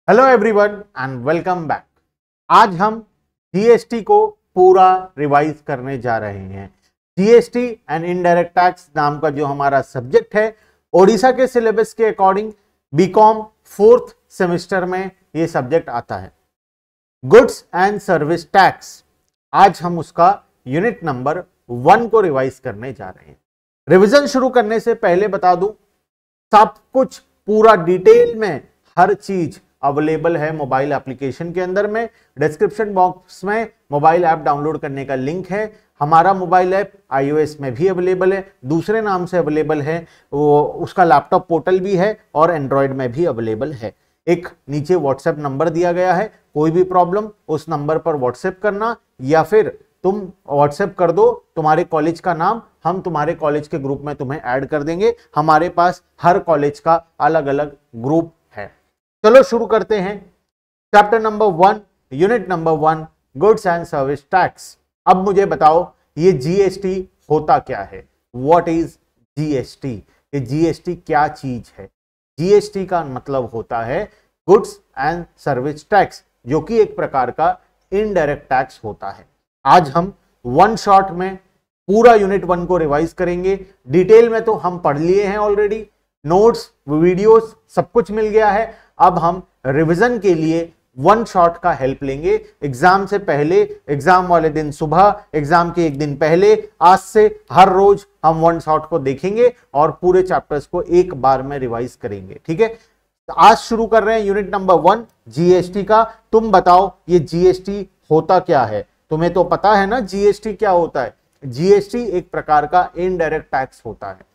Hello everyone and welcome back. आज हम GST को पूरा रिवाइज करने जा रहे हैं। जीएसटी एंड इनडायरेक्ट टैक्स नाम का जो हमारा सब्जेक्ट है, ओडिशा के सिलेबस के अकॉर्डिंग बीकॉम 4th सेमेस्टर में ये सब्जेक्ट आता है। गुड्स एंड सर्विस टैक्स, आज हम उसका यूनिट नंबर 1 को रिवाइज करने जा रहे हैं। रिवीजन शुरू करने से पहले बता दूं, सब कुछ पूरा डिटेल में हर चीज अवेलेबल है मोबाइल एप्लीकेशन के अंदर में। डिस्क्रिप्शन बॉक्स में मोबाइल ऐप डाउनलोड करने का लिंक है। हमारा मोबाइल ऐप iOS में भी अवेलेबल है, दूसरे नाम से अवेलेबल है, वो उसका लैपटॉप पोर्टल भी है और एंड्रॉयड में भी अवेलेबल है। एक नीचे व्हाट्सएप नंबर दिया गया है, कोई भी प्रॉब्लम उस नंबर पर व्हाट्सएप करना या फिर तुम व्हाट्सएप कर दो तुम्हारे कॉलेज का नाम, हम तुम्हारे कॉलेज के ग्रुप में तुम्हें ऐड कर देंगे। हमारे पास हर कॉलेज का अलग अलग ग्रुप है। चलो शुरू करते हैं। Chapter number 1, unit number 1, goods and service tax. अब मुझे बताओ ये जीएसटी होता क्या है? What is GST? ये जीएसटी क्या चीज है? जीएसटी का मतलब होता है गुड्स एंड सर्विस टैक्स, जो कि एक प्रकार का इनडायरेक्ट टैक्स होता है। आज हम वन शॉट में पूरा यूनिट 1 को रिवाइज करेंगे। डिटेल में तो हम पढ़ लिए हैं ऑलरेडी, नोट्स वीडियोस सब कुछ मिल गया है। अब हम रिवीजन के लिए वन शॉट का हेल्प लेंगे। एग्जाम से पहले, एग्जाम वाले दिन सुबह, एग्जाम के एक दिन पहले, आज से हर रोज हम वन शॉट को देखेंगे और पूरे चैप्टर्स को एक बार में रिवाइज करेंगे। ठीक है, आज शुरू कर रहे हैं यूनिट नंबर 1 जीएसटी का। तुम बताओ ये जीएसटी होता क्या है? तुम्हें तो पता है ना जीएसटी क्या होता है। जीएसटी एक प्रकार का इनडायरेक्ट टैक्स होता है।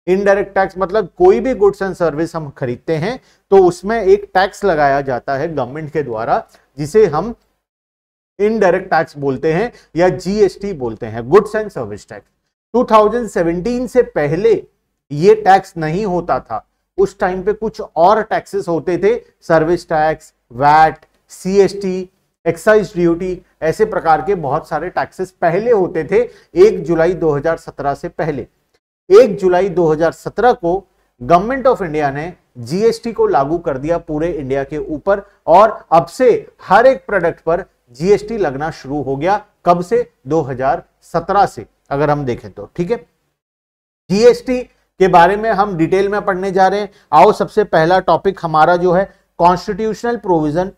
इनडायरेक्ट टैक्स मतलब कोई भी गुड्स एंड सर्विस हम खरीदते हैं तो उसमें एक टैक्स लगाया जाता है गवर्नमेंट के द्वारा, जिसे हम इनडायरेक्ट टैक्स बोलते हैं या जीएसटी बोलते हैं, गुड्स एंड सर्विस टैक्स। 2017 से पहले ये टैक्स नहीं होता था। उस टाइम पे कुछ और टैक्सेस होते थे, service tax, VAT, CST, excise duty, ऐसे प्रकार के बहुत सारे टैक्सेस पहले होते थे 1 जुलाई 2017 से पहले। 1 जुलाई 2017 को गवर्नमेंट ऑफ इंडिया ने जीएसटी को लागू कर दिया पूरे इंडिया के ऊपर, और अब से हर एक प्रोडक्ट पर जीएसटी लगना शुरू हो गया। कब से? 2017 से, अगर हम देखें तो। ठीक है, जीएसटी के बारे में हम डिटेल में पढ़ने जा रहे हैं। आओ, सबसे पहला टॉपिक हमारा जो है constitutional provision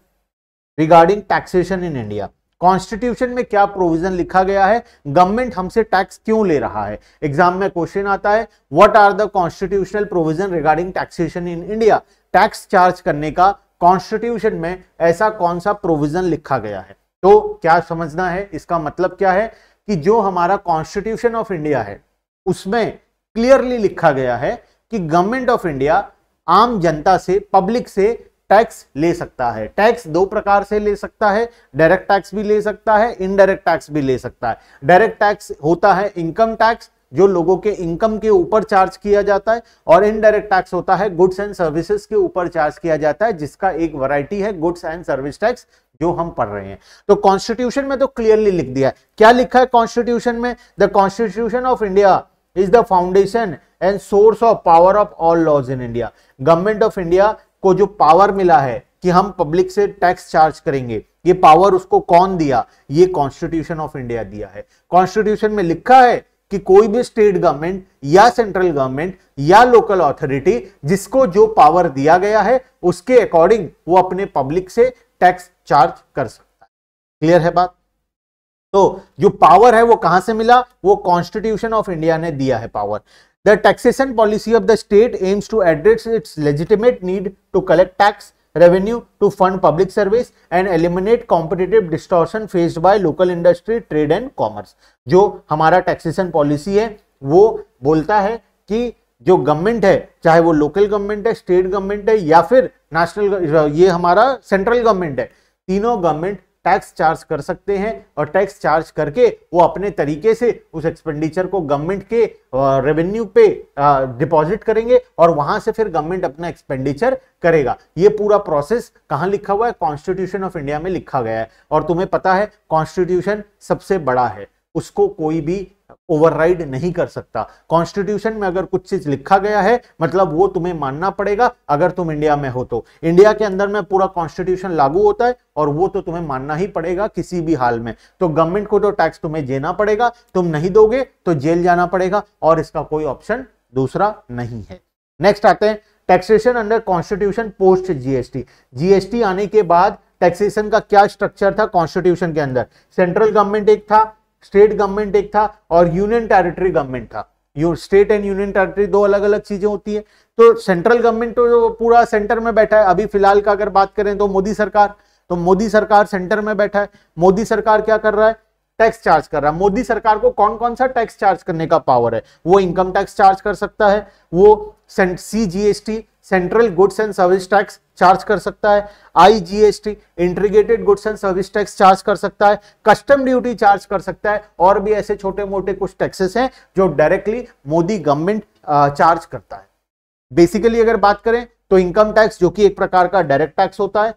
regarding taxation in India. Constitution में क्या प्रोविजन लिखा गया है, गवर्नमेंट हमसे टैक्स क्यों ले रहा है। एग्जाम में क्वेश्चन आता है, what are the constitutional provision regarding taxation in India. Tax charge करने का कॉन्स्टिट्यूशन में ऐसा कौन सा प्रोविजन लिखा गया है? तो क्या समझना है, इसका मतलब क्या है कि जो हमारा कॉन्स्टिट्यूशन ऑफ इंडिया है उसमें क्लियरली लिखा गया है कि गवर्नमेंट ऑफ इंडिया आम जनता से, पब्लिक से टैक्स ले सकता है। टैक्स दो प्रकार से ले सकता है, डायरेक्ट टैक्स भी ले सकता है, इनडायरेक्ट टैक्स भी ले सकता है। डायरेक्ट टैक्स होता है इनकम टैक्स, जो लोगों के इनकम के ऊपर चार्ज किया जाता है, और इनडायरेक्ट टैक्स होता है गुड्स एंड सर्विसेज के ऊपर चार्ज किया जाता है, जिसका एक वैरायटी है गुड्स एंड सर्विस टैक्स, जो हम पढ़ रहे हैं। तो कॉन्स्टिट्यूशन में तो क्लियरली लिख दिया है। क्या लिखा है कॉन्स्टिट्यूशन में? The constitution of India is the foundation and source of power of all laws in India. Government of India को जो पावर मिला है कि हम पब्लिक से टैक्स चार्ज करेंगे, ये पावर उसको कौन दिया? ये कॉन्स्टिट्यूशन ऑफ इंडिया दिया है। कॉन्स्टिट्यूशन में लिखा है कि कोई भी स्टेट गवर्नमेंट या सेंट्रल गवर्नमेंट या लोकल अथॉरिटी, जिसको जो पावर दिया गया है उसके अकॉर्डिंग वो अपने पब्लिक से टैक्स चार्ज कर सकता है। क्लियर है बात? तो जो पावर है वो कहां से मिला? वो कॉन्स्टिट्यूशन ऑफ इंडिया ने दिया है power. The taxation policy of the state aims to address its legitimate need to collect tax revenue to fund public service and eliminate competitive distortion faced by local industry, trade and commerce। जो हमारा taxation policy है वो बोलता है कि जो government है, चाहे वो लोकल गवर्नमेंट है, स्टेट गवर्नमेंट है या फिर नेशनल, ये हमारा सेंट्रल गवर्नमेंट है, तीनों गवर्नमेंट टैक्स चार्ज कर सकते हैं, और टैक्स चार्ज करके वो अपने तरीके से उस एक्सपेंडिचर को गवर्नमेंट के रेवेन्यू पे डिपॉजिट करेंगे और वहां से फिर गवर्नमेंट अपना एक्सपेंडिचर करेगा। ये पूरा प्रोसेस कहां लिखा हुआ है? कॉन्स्टिट्यूशन ऑफ इंडिया में लिखा गया है। और तुम्हें पता है कॉन्स्टिट्यूशन सबसे बड़ा है, उसको कोई भी ओवरराइड नहीं कर सकता। कॉन्स्टिट्यूशन में अगर कुछ चीज लिखा गया है मतलब वो तुम्हें मानना पड़ेगा। अगर तुम इंडिया में हो तो इंडिया के अंदर में पूरा कॉन्स्टिट्यूशन लागू होता है और वो तो तुम्हें मानना ही पड़ेगा किसी भी हाल में। तो गवर्नमेंट को तो टैक्स तुम्हें देना पड़ेगा, तुम नहीं दोगे तो जेल जाना पड़ेगा और इसका कोई ऑप्शन दूसरा नहीं है। नेक्स्ट आते हैं taxation under constitution post GST. GST आने के बाद टैक्सेशन का क्या स्ट्रक्चर था कॉन्स्टिट्यूशन के अंदर? सेंट्रल गवर्नमेंट एक था, स्टेट गवर्नमेंट एक था और यूनियन टेरिटरी गवर्नमेंट था। स्टेट एंड यूनियन टेरिटरी दो अलग अलग चीजें होती है। तो सेंट्रल गवर्नमेंट तो पूरा सेंटर में बैठा है। अभी फिलहाल का अगर बात करें तो मोदी सरकार, तो मोदी सरकार सेंटर में बैठा है। मोदी सरकार क्या कर रहा है? टैक्स चार्ज कर रहा है। मोदी सरकार को कौन कौन सा टैक्स चार्ज करने का पावर है? वो इनकम टैक्स चार्ज कर सकता है, वो CGST central goods and service tax charge कर सकता है, IGST integrated goods and service tax charge कर सकता है, कस्टम ड्यूटी चार्ज कर सकता है और भी ऐसे छोटे मोटे कुछ टैक्सेस हैं जो डायरेक्टली मोदी गवर्नमेंट चार्ज करता है। बेसिकली अगर बात करें तो इनकम टैक्स जो कि एक प्रकार का डायरेक्ट टैक्स होता है,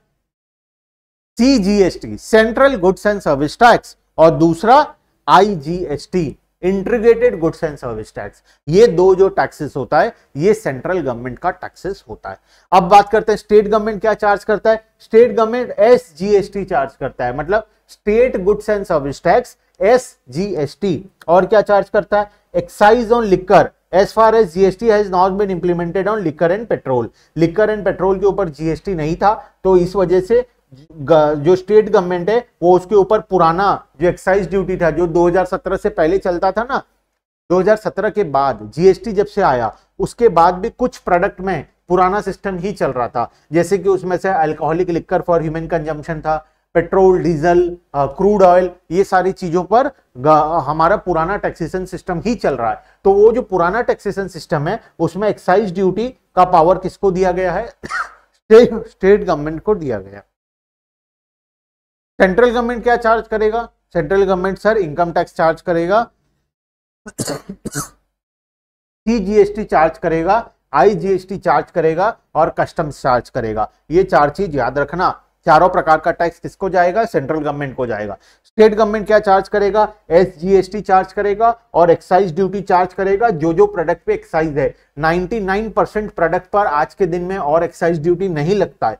CGST central goods and service tax और दूसरा IGST integrated goods and service tax. ये दो जो टैक्सेस होता है ये सेंट्रल गवर्नमेंट का टैक्सेस होता है। अब बात करते हैं स्टेट गवर्नमेंट क्या चार्ज करता है। स्टेट गवर्नमेंट एसजीएसटी चार्ज करता है, मतलब state goods and service tax SGST. और क्या चार्ज करता है? Excise on liquor as far as GST has not been implemented on liquor and petrol। Liquor and petrol के ऊपर जीएसटी नहीं था तो इस वजह से जो स्टेट गवर्नमेंट है वो उसके ऊपर पुराना जो एक्साइज ड्यूटी था जो 2017 से पहले चलता था ना, 2017 के बाद जीएसटी जब से आया उसके बाद भी कुछ प्रोडक्ट में पुराना सिस्टम ही चल रहा था। जैसे कि उसमें से alcoholic liquor for human consumption था, पेट्रोल, डीजल, क्रूड ऑयल, ये सारी चीजों पर हमारा पुराना टैक्सेशन सिस्टम ही चल रहा है। तो वो जो पुराना टैक्सेशन सिस्टम है उसमें एक्साइज ड्यूटी का पावर किसको दिया गया है? स्टेट गवर्नमेंट को दिया गया। सेंट्रल गवर्नमेंट क्या चार्ज करेगा? Central government sir income tax charge करेगा, सीजीएसटी चार्ज करेगा, आईजीएसटी चार्ज करेगा और कस्टम्स चार्ज करेगा। ये चार चीज याद रखना। चारों प्रकार का टैक्स किसको जाएगा? सेंट्रल गवर्नमेंट को जाएगा। स्टेट गवर्नमेंट क्या चार्ज करेगा? एसजीएसटी चार्ज करेगा और एक्साइज ड्यूटी चार्ज करेगा। जो जो प्रोडक्ट पे एक्साइज है, 99% प्रोडक्ट पर आज के दिन में और एक्साइज ड्यूटी नहीं लगता है।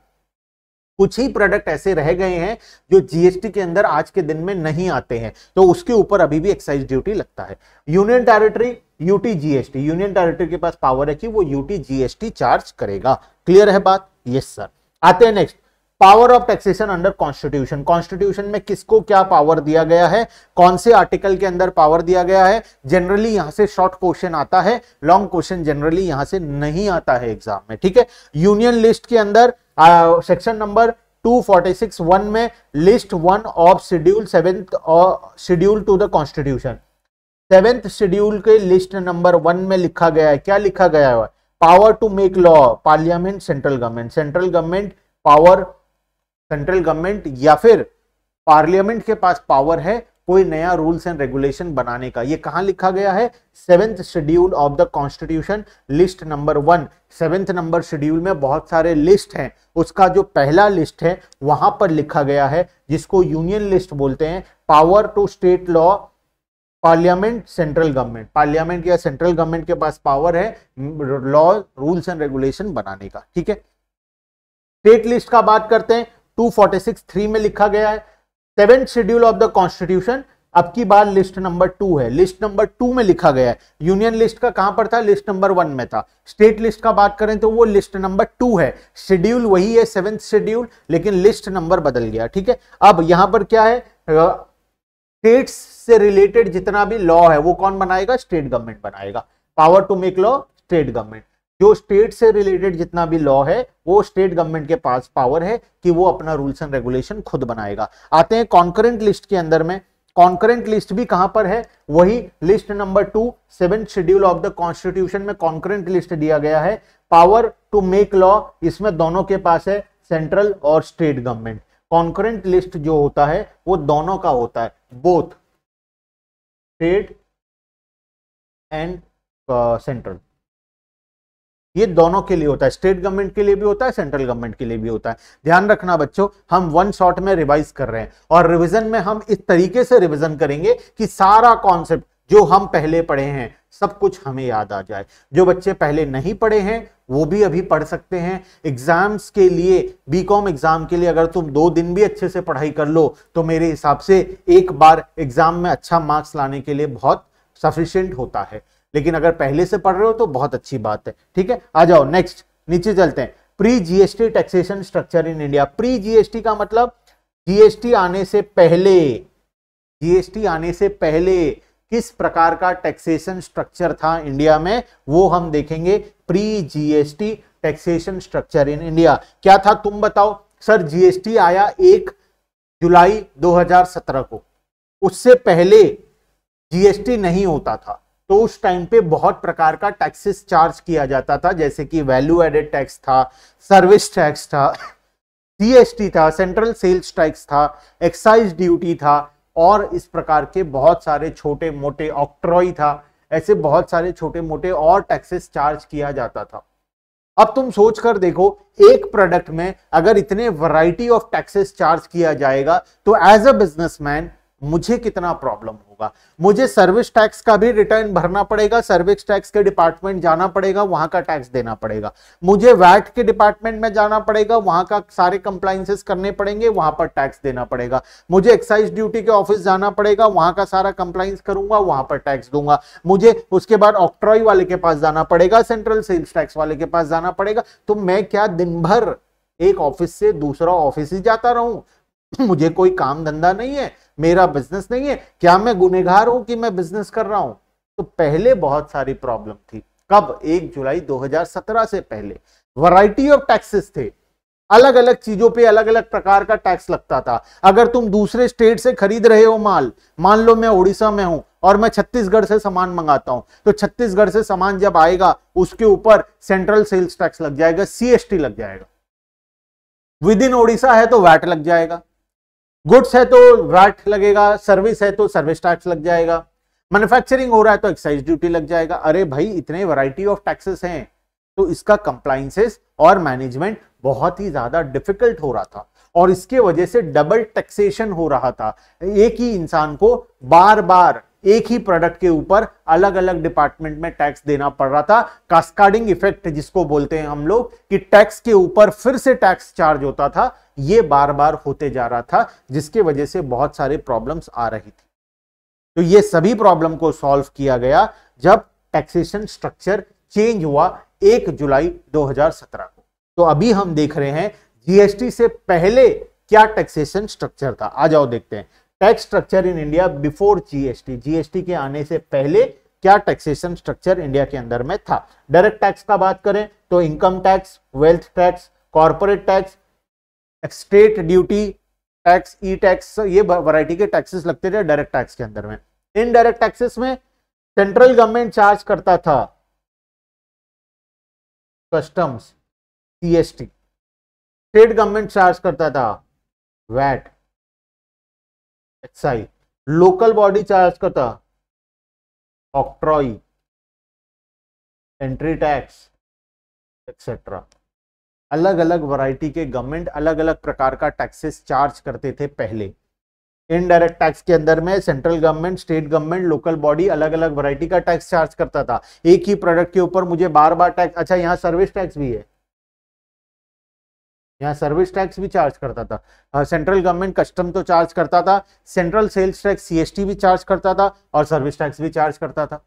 कुछ ही प्रोडक्ट ऐसे रह गए हैं जो जीएसटी के अंदर आज के दिन में नहीं आते हैं तो उसके ऊपर अभी भी एक्साइज ड्यूटी लगता है। Union territory UT GST, union territory के पास पावर है कि वो यूटी जीएसटी चार्ज करेगा। क्लियर है बात? Yes sir. आते हैं next, power of taxation under constitution. Constitution में किसको क्या पावर दिया गया है, कौन से आर्टिकल के अंदर पावर दिया गया है? जनरली यहां से शॉर्ट क्वेश्चन आता है, लॉन्ग क्वेश्चन जनरली यहां से नहीं आता है एग्जाम में, ठीक है। यूनियन लिस्ट के अंदर सेक्शन नंबर 246(1) में लिस्ट 1 ऑफ शेड्यूल 7th और schedule to the constitution, 7th schedule के लिस्ट नंबर 1 में लिखा गया है। क्या लिखा गया है? Power to make law, parliament, central government. Central government power, central government या फिर पार्लियामेंट के पास पावर है कोई नया रूल्स एंड रेगुलेशन बनाने का। ये कहां लिखा गया है? 7th schedule of the constitution list number 1। 7th number schedule में बहुत सारे लिस्ट हैं, उसका जो पहला लिस्ट है वहां पर लिखा गया है जिसको यूनियन लिस्ट बोलते हैं। Power to state law, parliament, central government. Parliament या सेंट्रल गवर्नमेंट के पास पावर है लॉ, रूल्स एंड रेगुलेशन बनाने का, ठीक है। स्टेट लिस्ट का बात करते हैं, 246(3) में लिखा गया है 7th schedule of the constitution. अब की बार लिस्ट नंबर 2 है, लिस्ट नंबर 2 में लिखा गया है। यूनियन लिस्ट का कहां पर था? लिस्ट नंबर 1 में था। स्टेट लिस्ट का बात करें तो वो लिस्ट नंबर 2 है। शेड्यूल वही है 7th शेड्यूल, लेकिन लिस्ट नंबर बदल गया, ठीक है। अब यहां पर क्या है? स्टेट्स से रिलेटेड जितना भी लॉ है वो कौन बनाएगा? स्टेट गवर्नमेंट बनाएगा। Power to make law, state government. जो स्टेट से रिलेटेड जितना भी लॉ है वो स्टेट गवर्नमेंट के पास पावर है कि वो अपना रूल्स एंड रेगुलेशन खुद बनाएगा। आते हैं कॉन्करेंट लिस्ट के अंदर में। कॉन्करेंट लिस्ट भी कहां पर है? वही list number 2, 7th schedule of the constitution में कॉन्करेंट लिस्ट दिया गया है। पावर टू मेक लॉ इसमें दोनों के पास है, सेंट्रल और स्टेट गवर्नमेंट। कॉन्करेंट लिस्ट जो होता है वो दोनों का होता है, बोथ स्टेट एंड सेंट्रल। ये दोनों के लिए होता है, स्टेट गवर्नमेंट के लिए भी होता है, सेंट्रल गवर्नमेंट के लिए भी होता है। ध्यान रखना बच्चों, हम 1 शॉट में रिवाइज कर रहे हैं और रिवीजन में हम इस तरीके से रिवीजन करेंगे कि सारा कॉन्सेप्ट जो हम पहले पढ़े हैं सब कुछ हमें याद आ जाए। जो बच्चे पहले नहीं पढ़े हैं वो भी अभी पढ़ सकते हैं। एग्जाम्स के लिए, बीकॉम एग्जाम के लिए अगर तुम 2 दिन भी अच्छे से पढ़ाई कर लो तो मेरे हिसाब से एक बार एग्जाम में अच्छा मार्क्स लाने के लिए बहुत सफिशिएंट होता है। लेकिन अगर पहले से पढ़ रहे हो तो बहुत अच्छी बात है। ठीक है, आ जाओ नेक्स्ट, नीचे चलते हैं। Pre GST taxation structure in India. Pre GST का मतलब जीएसटी आने से पहले, जीएसटी आने से पहले किस प्रकार का टैक्सेशन स्ट्रक्चर था इंडिया में, वो हम देखेंगे। Pre GST taxation structure in India क्या था, तुम बताओ। सर जीएसटी आया 1 जुलाई 2017 को, उससे पहले जीएसटी नहीं होता था। तो उस टाइम पे बहुत प्रकार का टैक्सेस चार्ज किया जाता था, जैसे कि वैल्यू एडेड टैक्स था, सर्विस टैक्स था, जीएसटी था, सेंट्रल सेल्स टैक्स था, एक्साइज ड्यूटी था, और इस प्रकार के बहुत सारे छोटे मोटे, ऑक्ट्रॉय था, ऐसे बहुत सारे छोटे मोटे और टैक्सेस चार्ज किया जाता था। अब तुम सोच कर देखो, एक प्रोडक्ट में अगर इतने वैरायटी ऑफ टैक्सेस चार्ज किया जाएगा तो एज अ बिजनेसमैन मुझे कितना प्रॉब्लम होगा। मुझे सर्विस टैक्स का भी रिटर्न भरना पड़ेगा, सर्विस टैक्स के डिपार्टमेंट जाना पड़ेगा, वहां का टैक्स देना पड़ेगा। मुझे वैट के डिपार्टमेंट में जाना पड़ेगा, वहां का सारे कंप्लायंसेस करने पड़ेंगे, वहां पर टैक्स देना पड़ेगा। मुझे एक्साइज ड्यूटी के ऑफिस जाना पड़ेगा, वहां का सारा कंप्लायंस करूंगा, वहां पर टैक्स दूंगा। मुझे उसके बाद ऑक्ट्रॉय वाले के पास जाना पड़ेगा, सेंट्रल सेल्स टैक्स वाले के पास जाना पड़ेगा। तो मैं क्या दिन भर एक ऑफिस से दूसरा ऑफिस ही जाता रहूं? मुझे कोई काम धंधा नहीं है, मेरा बिजनेस नहीं है, क्या मैं गुनहगार हूं कि मैं बिजनेस कर रहा हूं? तो पहले बहुत सारी प्रॉब्लम थी। कब? 1 जुलाई 2017 से पहले वैरायटी ऑफ टैक्सेस थे, अलग अलग चीजों पे अलग अलग प्रकार का टैक्स लगता था। अगर तुम दूसरे स्टेट से खरीद रहे हो माल, मान लो मैं उड़ीसा में हूं और मैं छत्तीसगढ़ से सामान मंगाता हूं, तो छत्तीसगढ़ से सामान जब आएगा उसके ऊपर सेंट्रल सेल्स टैक्स लग जाएगा, सीएसटी लग जाएगा। विद इन ओडिशा है तो वैट लग जाएगा, गुड्स है तो वैट लगेगा, सर्विस है तो सर्विस टैक्स लग जाएगा, मैन्युफैक्चरिंग हो रहा है तो एक्साइज ड्यूटी लग जाएगा। अरे भाई इतने वैरायटी ऑफ टैक्सेस हैं, तो इसका कंप्लायंसेस और मैनेजमेंट बहुत ही ज्यादा डिफिकल्ट हो रहा था, और इसके वजह से डबल टैक्सेशन हो रहा था। एक ही इंसान को बार बार एक ही प्रोडक्ट के ऊपर अलग अलग डिपार्टमेंट में टैक्स देना पड़ रहा था। कास्केडिंग इफेक्ट जिसको बोलते हैं हम लोग, कि टैक्स के ऊपर फिर से टैक्स चार्ज होता था, ये बार बार होते जा रहा था, जिसके वजह से बहुत सारे प्रॉब्लम्स आ रही थी। तो ये सभी प्रॉब्लम को सॉल्व किया गया जब टैक्सेशन स्ट्रक्चर चेंज हुआ 1 जुलाई 2017 को। तो अभी हम देख रहे हैं जीएसटी से पहले क्या टैक्सेशन स्ट्रक्चर था। आ जाओ देखते हैं tax structure in India before GST. GST के आने से पहले क्या टैक्सेशन स्ट्रक्चर इंडिया के अंदर में था। डायरेक्ट टैक्स का बात करें तो income tax, wealth tax, corporate tax, state duty tax, e tax, ये वैरायटी के टैक्सेस लगते थे डायरेक्ट टैक्स के अंदर में। इनडायरेक्ट टैक्सेस में सेंट्रल गवर्नमेंट चार्ज करता था customs, CST, state government charge करता था VAT, excise, local body charge करता ऑक्ट्रॉय, एंट्री टैक्स एक्सेट्रा। अलग अलग वैरायटी के गवर्नमेंट अलग अलग प्रकार का टैक्सेस चार्ज करते थे पहले। इनडायरेक्ट टैक्स के अंदर में central government, state government, local body अलग अलग वैरायटी का टैक्स चार्ज करता था। एक ही प्रोडक्ट के ऊपर मुझे बार बार टैक्स, अच्छा यहाँ सर्विस टैक्स भी है, यहाँ सर्विस टैक्स भी चार्ज करता था। सेंट्रल गवर्नमेंट कस्टम तो चार्ज करता था, सेंट्रल सेल्स टैक्स सीएसटी भी चार्ज करता था, और सर्विस टैक्स भी चार्ज करता था।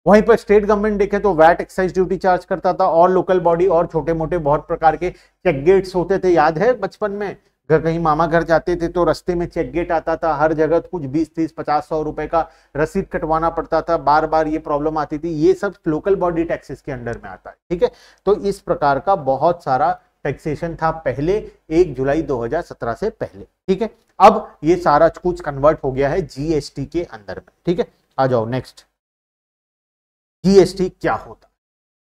वहीं पर स्टेट गवर्नमेंट देखें तो वैट, एक्साइज ड्यूटी चार्ज करता था, और लोकल बॉडी और छोटे मोटे बहुत प्रकार के चेक गेट्स होते थे। याद है बचपन में कहीं मामा घर जाते थे तो रास्ते में चेक गेट आता था, हर जगह कुछ 20, 30, 50, 100 रुपए का रसीद कटवाना पड़ता था, बार बार ये प्रॉब्लम आती थी। ये सब लोकल बॉडी टैक्सेस के अंडर में आता है। ठीक है, तो इस प्रकार का बहुत सारा टैक्सेशन था पहले 1 जुलाई 2017 से पहले। ठीक है, अब ये सारा कुछ कन्वर्ट हो गया है जीएसटी के अंदर में। ठीक है, आ जाओ नेक्स्ट, जीएसटी क्या होता है,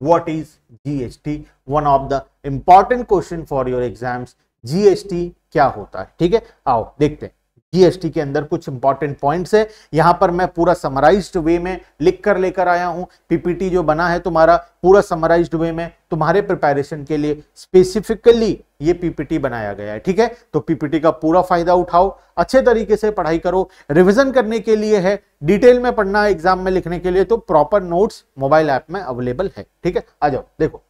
what is GST, one of the important question for your exams. GST क्या होता है, ठीक है, आओ देखते हैं। जीएसटी के अंदर कुछ इंपॉर्टेंट पॉइंट्स है, यहां पर मैं पूरा समराइज्ड वे में लिख कर लेकर आया हूं। पीपीटी जो बना है तुम्हारा पूरा समराइज्ड वे में तुम्हारे प्रिपरेशन के लिए स्पेसिफिकली ये पीपीटी बनाया गया है। ठीक है, तो पीपीटी का पूरा फायदा उठाओ, अच्छे तरीके से पढ़ाई करो। रिवीजन करने के लिए है, डिटेल में पढ़ना है एग्जाम में लिखने के लिए, तो प्रॉपर नोट्स मोबाइल ऐप में अवेलेबल है। ठीक है, आ जाओ देखो,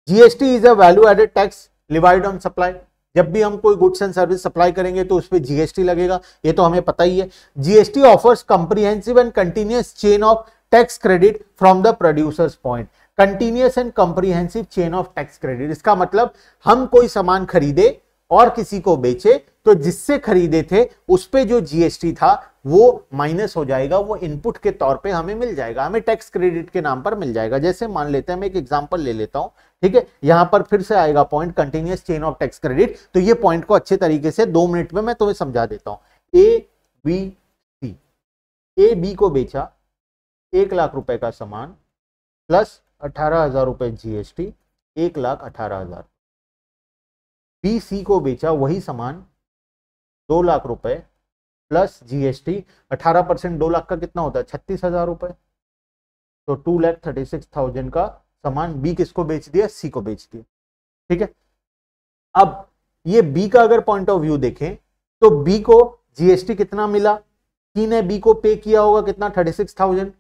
GST is a value added tax levied on supply. जब भी हम कोई गुड्स एंड सर्विस सप्लाई करेंगे तो उस पर जीएसटी लगेगा, ये तो हमें पता ही है। GST offers comprehensive and continuous chain of tax credit from the producers point. Continuous and comprehensive chain of tax credit, इसका मतलब हम कोई सामान खरीदे और किसी को बेचे तो जिससे खरीदे थे उस पे जो जीएसटी था वो माइनस हो जाएगा, वो इनपुट के तौर पे हमें मिल जाएगा, हमें टैक्स क्रेडिट के नाम पर मिल जाएगा। जैसे मान लेते हैं, मैं एक एग्जांपल ले लेता हूं। ठीक है, यहां पर फिर से आएगा point continuous chain of tax credit. तो ये पॉइंट को अच्छे तरीके से 2 मिनट में मैं तुम्हें समझा देता हूं। A B C, A B को बेचा 1 लाख रुपए का सामान प्लस 18,000 रुपए जीएसटी, 1,18,000। बी सी को बेचा वही सामान 2 लाख रुपए प्लस जीएसटी, 18% 2 लाख का कितना होता है, 36,000 रुपए। तो 2,36,000 का सामान बी किसको बेच दिया, सी को बेच दिया। ठीक है, अब ये बी का अगर पॉइंट ऑफ व्यू देखें तो बी को जीएसटी कितना मिला, सी ने बी को पे किया होगा कितना, 36,000,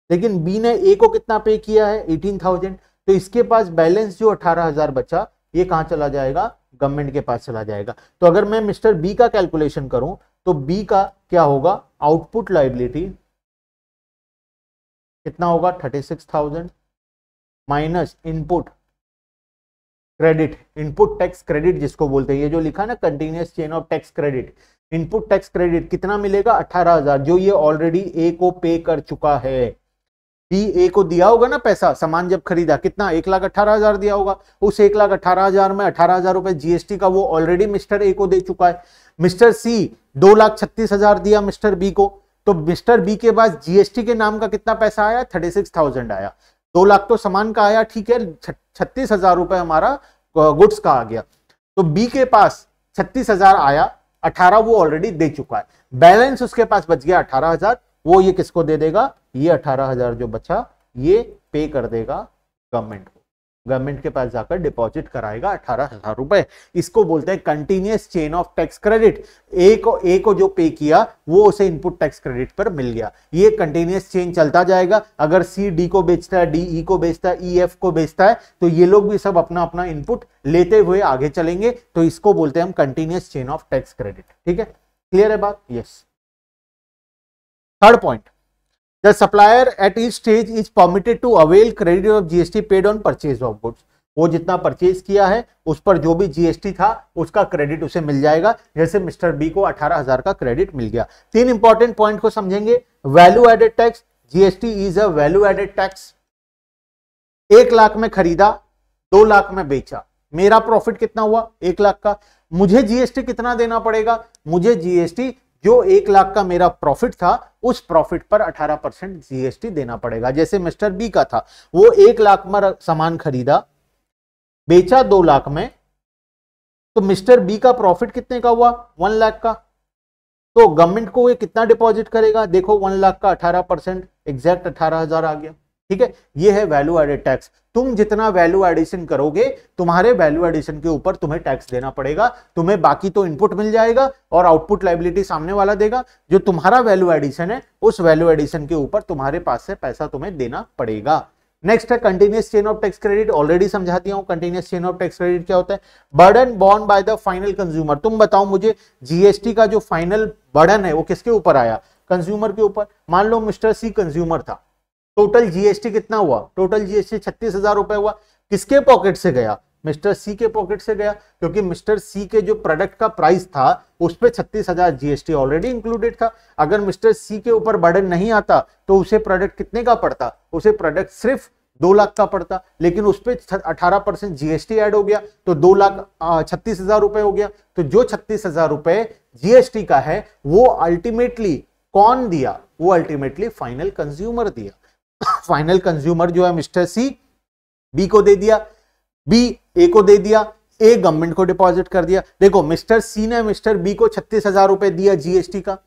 लेकिन बी ने ए को कितना पे किया है, 18,000। तो इसके पास बैलेंस जो 18,000 बचा, ये कहां चला जाएगा, गवर्नमेंट के पास चला जाएगा। तो अगर मैं मिस्टर बी का कैलकुलेशन करूं तो बी का क्या होगा, आउटपुट लायबिलिटी कितना होगा, 36,000 minus input credit, input tax credit जिसको बोलते हैं, ये जो लिखा ना continuous chain of tax credit, input tax credit कितना मिलेगा, 18,000, जो ये ऑलरेडी ए को पे कर चुका है। बी ए को दिया होगा ना पैसा, सामान जब खरीदा कितना, 1,18,000 दिया होगा। उस 1,18,000 में 18,000 रुपए जीएसटी का वो ऑलरेडी मिस्टर ए को दे चुका है। मिस्टर सी 2,36,000 दिया मिस्टर बी को, तो मिस्टर बी के पास जीएसटी के नाम का कितना पैसा आया, 36,000 आया। 2 लाख तो सामान का आया, ठीक है, 36,000 रुपए हमारा गुड्स का आ गया। तो बी के पास 36,000 आया, 18 वो ऑलरेडी दे चुका है, बैलेंस उसके पास बच गया 18,000। वो ये किसको दे देगा, ये 18,000 जो बचा ये पे कर देगा गवर्नमेंट को, गवर्नमेंट के पास जाकर डिपॉजिट कराएगा 18,000 रुपए। इसको बोलते हैं continuous chain of tax credit. A को जो पे किया वो उसे इनपुट टैक्स क्रेडिट पर मिल गया। ये कंटिन्यूअस चेन चलता जाएगा। अगर सी डी को बेचता है, डी ई को बेचता है, ई एफ को बेचता है, तो ये लोग भी सब अपना अपना इनपुट लेते हुए आगे चलेंगे। तो इसको बोलते हैं हम continuous chain of tax credit. ठीक है, क्लियर है बात, yes. Third point, the supplier at each stage is permitted to avail credit of GST paid on purchase of goods। वो जितना परचेज किया है उस पर जो भी जीएसटी था उसका क्रेडिट उसे मिल जाएगा। जैसे मिस्टर बी को 18,000 का क्रेडिट मिल गया। 3 इंपॉर्टेंट पॉइंट को समझेंगे। Value added tax, GST is a value added tax. 1 lakh में खरीदा, 2 लाख में बेचा, मेरा प्रॉफिट कितना हुआ, 1 लाख का। मुझे जीएसटी कितना देना पड़ेगा, मुझे जीएसटी जो 1 लाख का मेरा प्रॉफिट था उस प्रॉफिट पर 18% जीएसटी देना पड़ेगा। जैसे मिस्टर बी का था, वो 1 लाख में सामान खरीदा, बेचा 2 लाख में, तो मिस्टर बी का प्रॉफिट कितने का हुआ, 1 लाख का। तो गवर्नमेंट को ये कितना डिपॉजिट करेगा, देखो 1 लाख का 18%, एग्जैक्ट 18,000 आ गया। ठीक है, ये है वैल्यू एडेड टैक्स। तुम जितना वैल्यू एडिशन करोगे तुम्हारे वैल्यू एडिशन के ऊपर तुम्हें टैक्स देना पड़ेगा। तुम्हें बाकी तो इनपुट मिल जाएगा और आउटपुट लायबिलिटी सामने वाला देगा। जो तुम्हारा वैल्यू एडिशन है उस वैल्यू एडिशन के ऊपर तुम्हारे पास से पैसा तुम्हें देना पड़ेगा। नेक्स्ट है continuous chain of tax credit. Already समझा दिया हूं continuous chain of tax credit क्या होता है। Burden born bye the final consumer. तुम बताओ मुझे, जीएसटी का जो फाइनल बर्डन है वो किसके ऊपर आया, कंज्यूमर के ऊपर। मान लो मिस्टर सी कंज्यूमर था, टोटल जीएसटी कितना हुआ, टोटल जीएसटी 36,000 रुपए हुआ। किसके पॉकेट से गया, मिस्टर सी के पॉकेट से गया, क्योंकि मिस्टर सी के जो प्रोडक्ट का प्राइस था उस पे 36,000 जीएसटी ऑलरेडी इंक्लूडेड था। अगर मिस्टर सी के ऊपर बर्डन नहीं आता तो उसे प्रोडक्ट कितने का पड़ता, उसे प्रोडक्ट सिर्फ 2 लाख का पड़ता, लेकिन उस पे 18% जीएसटी ऐड हो गया तो 2,36,000 रुपए हो गया। तो जो 36,000 रुपए जीएसटी का है वो अल्टीमेटली कौन दिया, वो अल्टीमेटली फाइनल कंज्यूमर दिया। फाइनल कंज्यूमर जो है मिस्टर सी, बी को दे दिया, बी ए को दे दिया, ए गवर्नमेंट को डिपॉजिट कर दिया। देखो मिस्टर सी ने मिस्टर बी को 36,000 रुपए दिया जीएसटी का,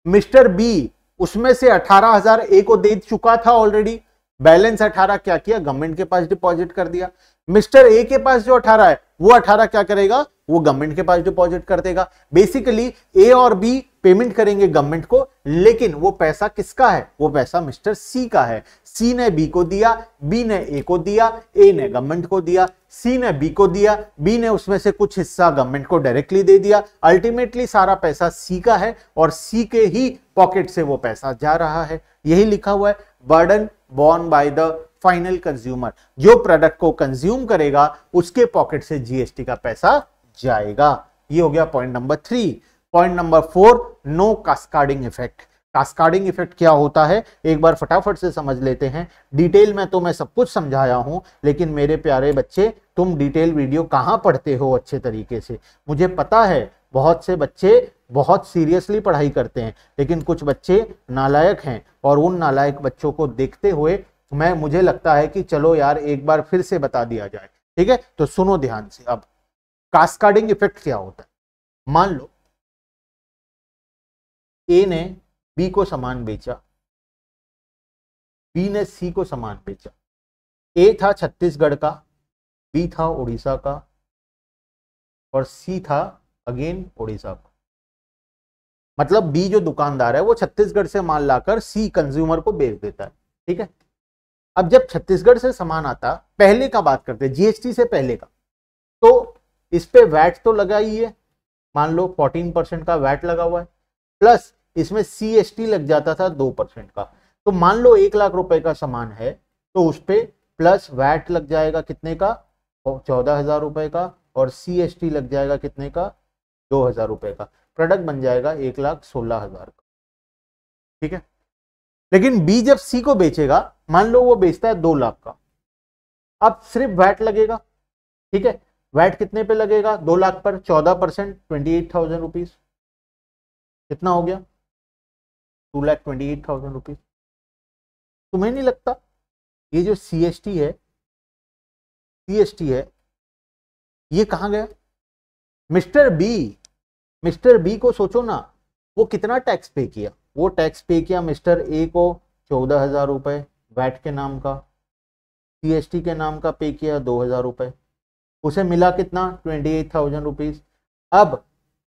मिस्टर बी उसमें से 18,000 ए को दे चुका था ऑलरेडी, बैलेंस 18 क्या किया, गवर्नमेंट के पास डिपॉजिट कर दिया। मिस्टर ए के पास जो 18 है वो 18 क्या करेगा, वो गवर्नमेंट के पास डिपॉजिट कर देगा। बेसिकली ए और बी पेमेंट करेंगे गवर्नमेंट को, लेकिन वो पैसा किसका है, वो पैसा मिस्टर सी का है। सी ने बी को दिया, बी ने ए को दिया, ए ने गवर्नमेंट को दिया, सी ने बी को दिया, बी ने उसमें से कुछ हिस्सा गवर्नमेंट को डायरेक्टली दे दिया। अल्टीमेटली सारा पैसा सी का है और सी के ही पॉकेट से वो पैसा जा रहा है। यही लिखा हुआ है, burden borne by the final consumer. जो प्रोडक्ट को कंज्यूम करेगा उसके पॉकेट से जीएसटी का पैसा जाएगा। ये हो गया point number 3। Point number 4, no cascading effect. Cascading effect क्या होता है, एक बार फटाफट से समझ लेते हैं। डिटेल में तो मैं सब कुछ समझाया हूं, लेकिन मेरे प्यारे बच्चे, तुम डिटेल वीडियो कहां पढ़ते हो अच्छे तरीके से। मुझे पता है बहुत से बच्चे बहुत सीरियसली पढ़ाई करते हैं, लेकिन कुछ बच्चे नालायक हैं, और उन नालायक बच्चों को देखते हुए मुझे लगता है कि चलो यार एक बार फिर से बता दिया जाए। ठीक है, तो सुनो ध्यान से। अब कास्केडिंग इफेक्ट क्या होता है, मान लो ए ने बी को सामान बेचा, बी ने सी को सामान बेचा। ए था छत्तीसगढ़ का, बी था उड़ीसा का, और सी था अगेन उड़ीसा का। मतलब बी जो दुकानदार है वो छत्तीसगढ़ से माल लाकर सी कंज्यूमर को बेच देता है। ठीक है, अब जब छत्तीसगढ़ से सामान आता, पहले का बात करते हैं, जीएसटी से पहले का, तो इस पे वैट तो लगा ही है, मान लो 14% का वैट लगा हुआ है, प्लस इसमें सीएसटी लग जाता था 2% का। तो मान लो 1 लाख रुपए का सामान है, तो उस पे प्लस वैट लग जाएगा कितने का, 14,000 रुपए का, और सीएसटी लग जाएगा कितने का, 2,000 रुपए का। प्रोडक्ट बन जाएगा 1,16,000 का। ठीक है, लेकिन बी जब सी को बेचेगा, मान लो वो बेचता है 2 लाख का, अब सिर्फ वैट लगेगा। ठीक है, वैट कितने पे लगेगा, 2 लाख पर 14%, 28,000 रुपीज। कितना हो गया, 2,28,000 रुपीज। तुम्हें नहीं लगता ये जो सीएसटी है ये कहां गया, मिस्टर बी को सोचो ना, वो कितना टैक्स पे किया, वो टैक्स पे किया मिस्टर ए को 14,000 रुपए वैट के नाम का, सीएसटी के नाम का पे किया 2,000 रुपए, उसे मिला कितना, 28,000 रुपीज। अब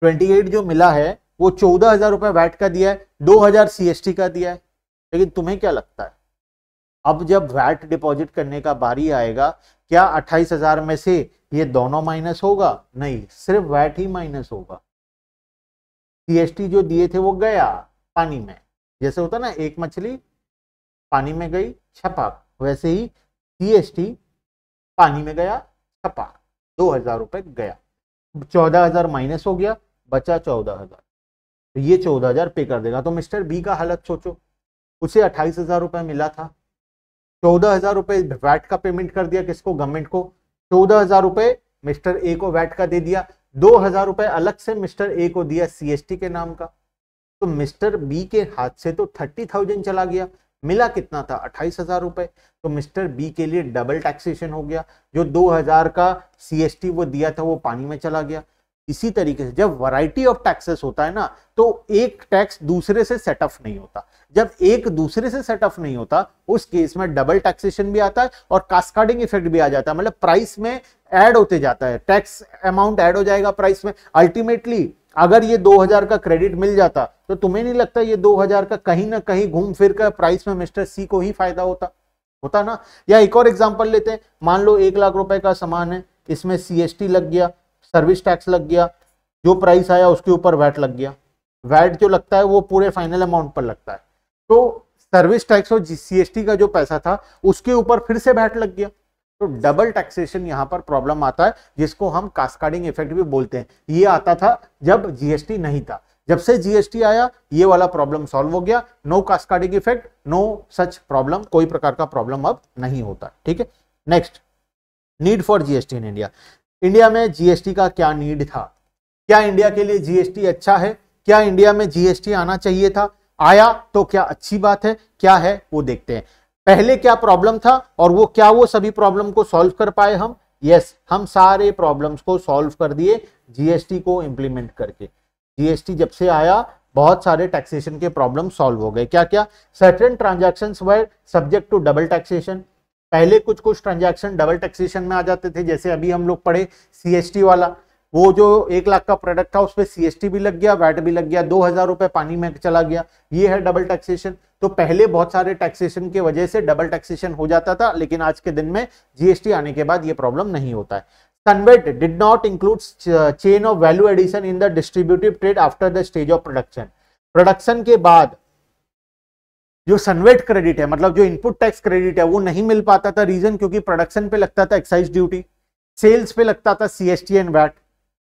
28 जो मिला है वो 14,000 रुपए वैट का दिया है, 2,000 सीएसटी का दिया है। लेकिन तुम्हें क्या लगता है, अब जब वैट डिपॉजिट करने का बारी आएगा, क्या 28,000 में से ये दोनों माइनस होगा, नहीं, सिर्फ वैट ही माइनस होगा। सीएसटी जो दिए थे वो गया पानी में, जैसे होता ना एक मछली पानी में गई छपाक, वैसे ही सीएसटी पानी में गया छपाक, 2,000 रुपए गया, 14,000 माइनस हो गया, बचा 14,000। तो ये 14,000 पे कर देगा। तो मिस्टर बी का हालत सोचो, उसे 28,000 रुपए मिला था, 14,000 रुपए वैट का पेमेंट कर दिया, किसको, गवर्नमेंट को। 14,000 रुपए मिस्टर ए को वैट का दे दिया, 2,000 रुपए अलग से मिस्टर ए को दिया सीएसटी के नाम का। तो मिस्टर बी के हाथ से तो 30,000 चला गया, मिला कितना था, 28,000 रुपए। तो मिस्टर बी के लिए डबल टैक्सेशन हो गया, जो 2,000 का सीएसटी वो दिया था वो पानी में चला गया। इसी तरीके से जब वैरायटी ऑफ टैक्सेस होता है ना, तो एक टैक्स दूसरे से सेट ऑफ नहीं होता। जब एक दूसरे से सेट ऑफ नहीं होता, उस केस में डबल टैक्सेशन भी आता है और कास्केडिंग इफेक्ट भी आ जाता है। मतलब प्राइस में ऐड होते जाता है, टैक्स अमाउंट ऐड हो जाएगा प्राइस में। अल्टीमेटली अगर ये 2,000 का क्रेडिट मिल जाता, तो तुम्हें नहीं लगता ये 2,000 का कहीं ना कहीं घूम फिर कर प्राइस में मिस्टर सी को ही फायदा होता ना। या एक और एग्जांपल लेते हैं, मान लो 1 लाख रुपए का सामान है, इसमें सीएसटी लग गया, सर्विस टैक्स लग गया, जो प्राइस आया उसके ऊपर वैट लग गया। वैट जो लगता है वो पूरे फाइनल अमाउंट पर लगता है, तो सर्विस टैक्स और सीएसटी का जो पैसा था उसके ऊपर फिर से वैट लग गया। तो डबल टैक्सेशन यहां पर प्रॉब्लम आता है, जिसको हम कास्केडिंग इफेक्ट भी बोलते हैं। ये आता था जब जीएसटी नहीं था, जब से जीएसटी आया ये वाला प्रॉब्लम सॉल्व हो गया। No cascading effect, no such problem, कोई प्रकार का प्रॉब्लम अब नहीं होता। ठीक है, next, need for GST in India. India में जीएसटी का क्या नीड था, क्या इंडिया के लिए जीएसटी अच्छा है, क्या इंडिया में जीएसटी आना चाहिए था, आया तो क्या अच्छी बात है, क्या है वो देखते हैं। पहले क्या प्रॉब्लम था और वो सभी प्रॉब्लम को सॉल्व कर पाए हम। यस, हम सारे प्रॉब्लम्स को सॉल्व कर दिए जीएसटी को इंप्लीमेंट करके। जीएसटी जब से आया बहुत सारे टैक्सेशन के प्रॉब्लम सॉल्व हो गए। क्या क्या, certain transactions were subject to double taxation, पहले कुछ कुछ ट्रांजैक्शन डबल टैक्सेशन में आ जाते थे, जैसे अभी हम लोग पढ़े सीएसटी वाला, वो जो 1 लाख का प्रोडक्ट था उस पर सीएसटी भी लग गया, वैट भी लग गया, 2000 रुपए पानी में चला गया, ये है डबल टैक्सेशन। तो पहले बहुत सारे टैक्सेशन की वजह से डबल टैक्सेशन हो जाता था, लेकिन आज के दिन में जीएसटी आने के बाद ये प्रॉब्लम नहीं होता है। Sunvet did not include chain of value addition in the distributive trade after the stage of production। Production के बाद जो सनवेट क्रेडिट है, मतलब जो इनपुट टैक्स क्रेडिट है, वो नहीं मिल पाता था। रीजन क्योंकि प्रोडक्शन पे लगता था एक्साइज ड्यूटी, सेल्स पे लगता था सीएसटी एंड वैट।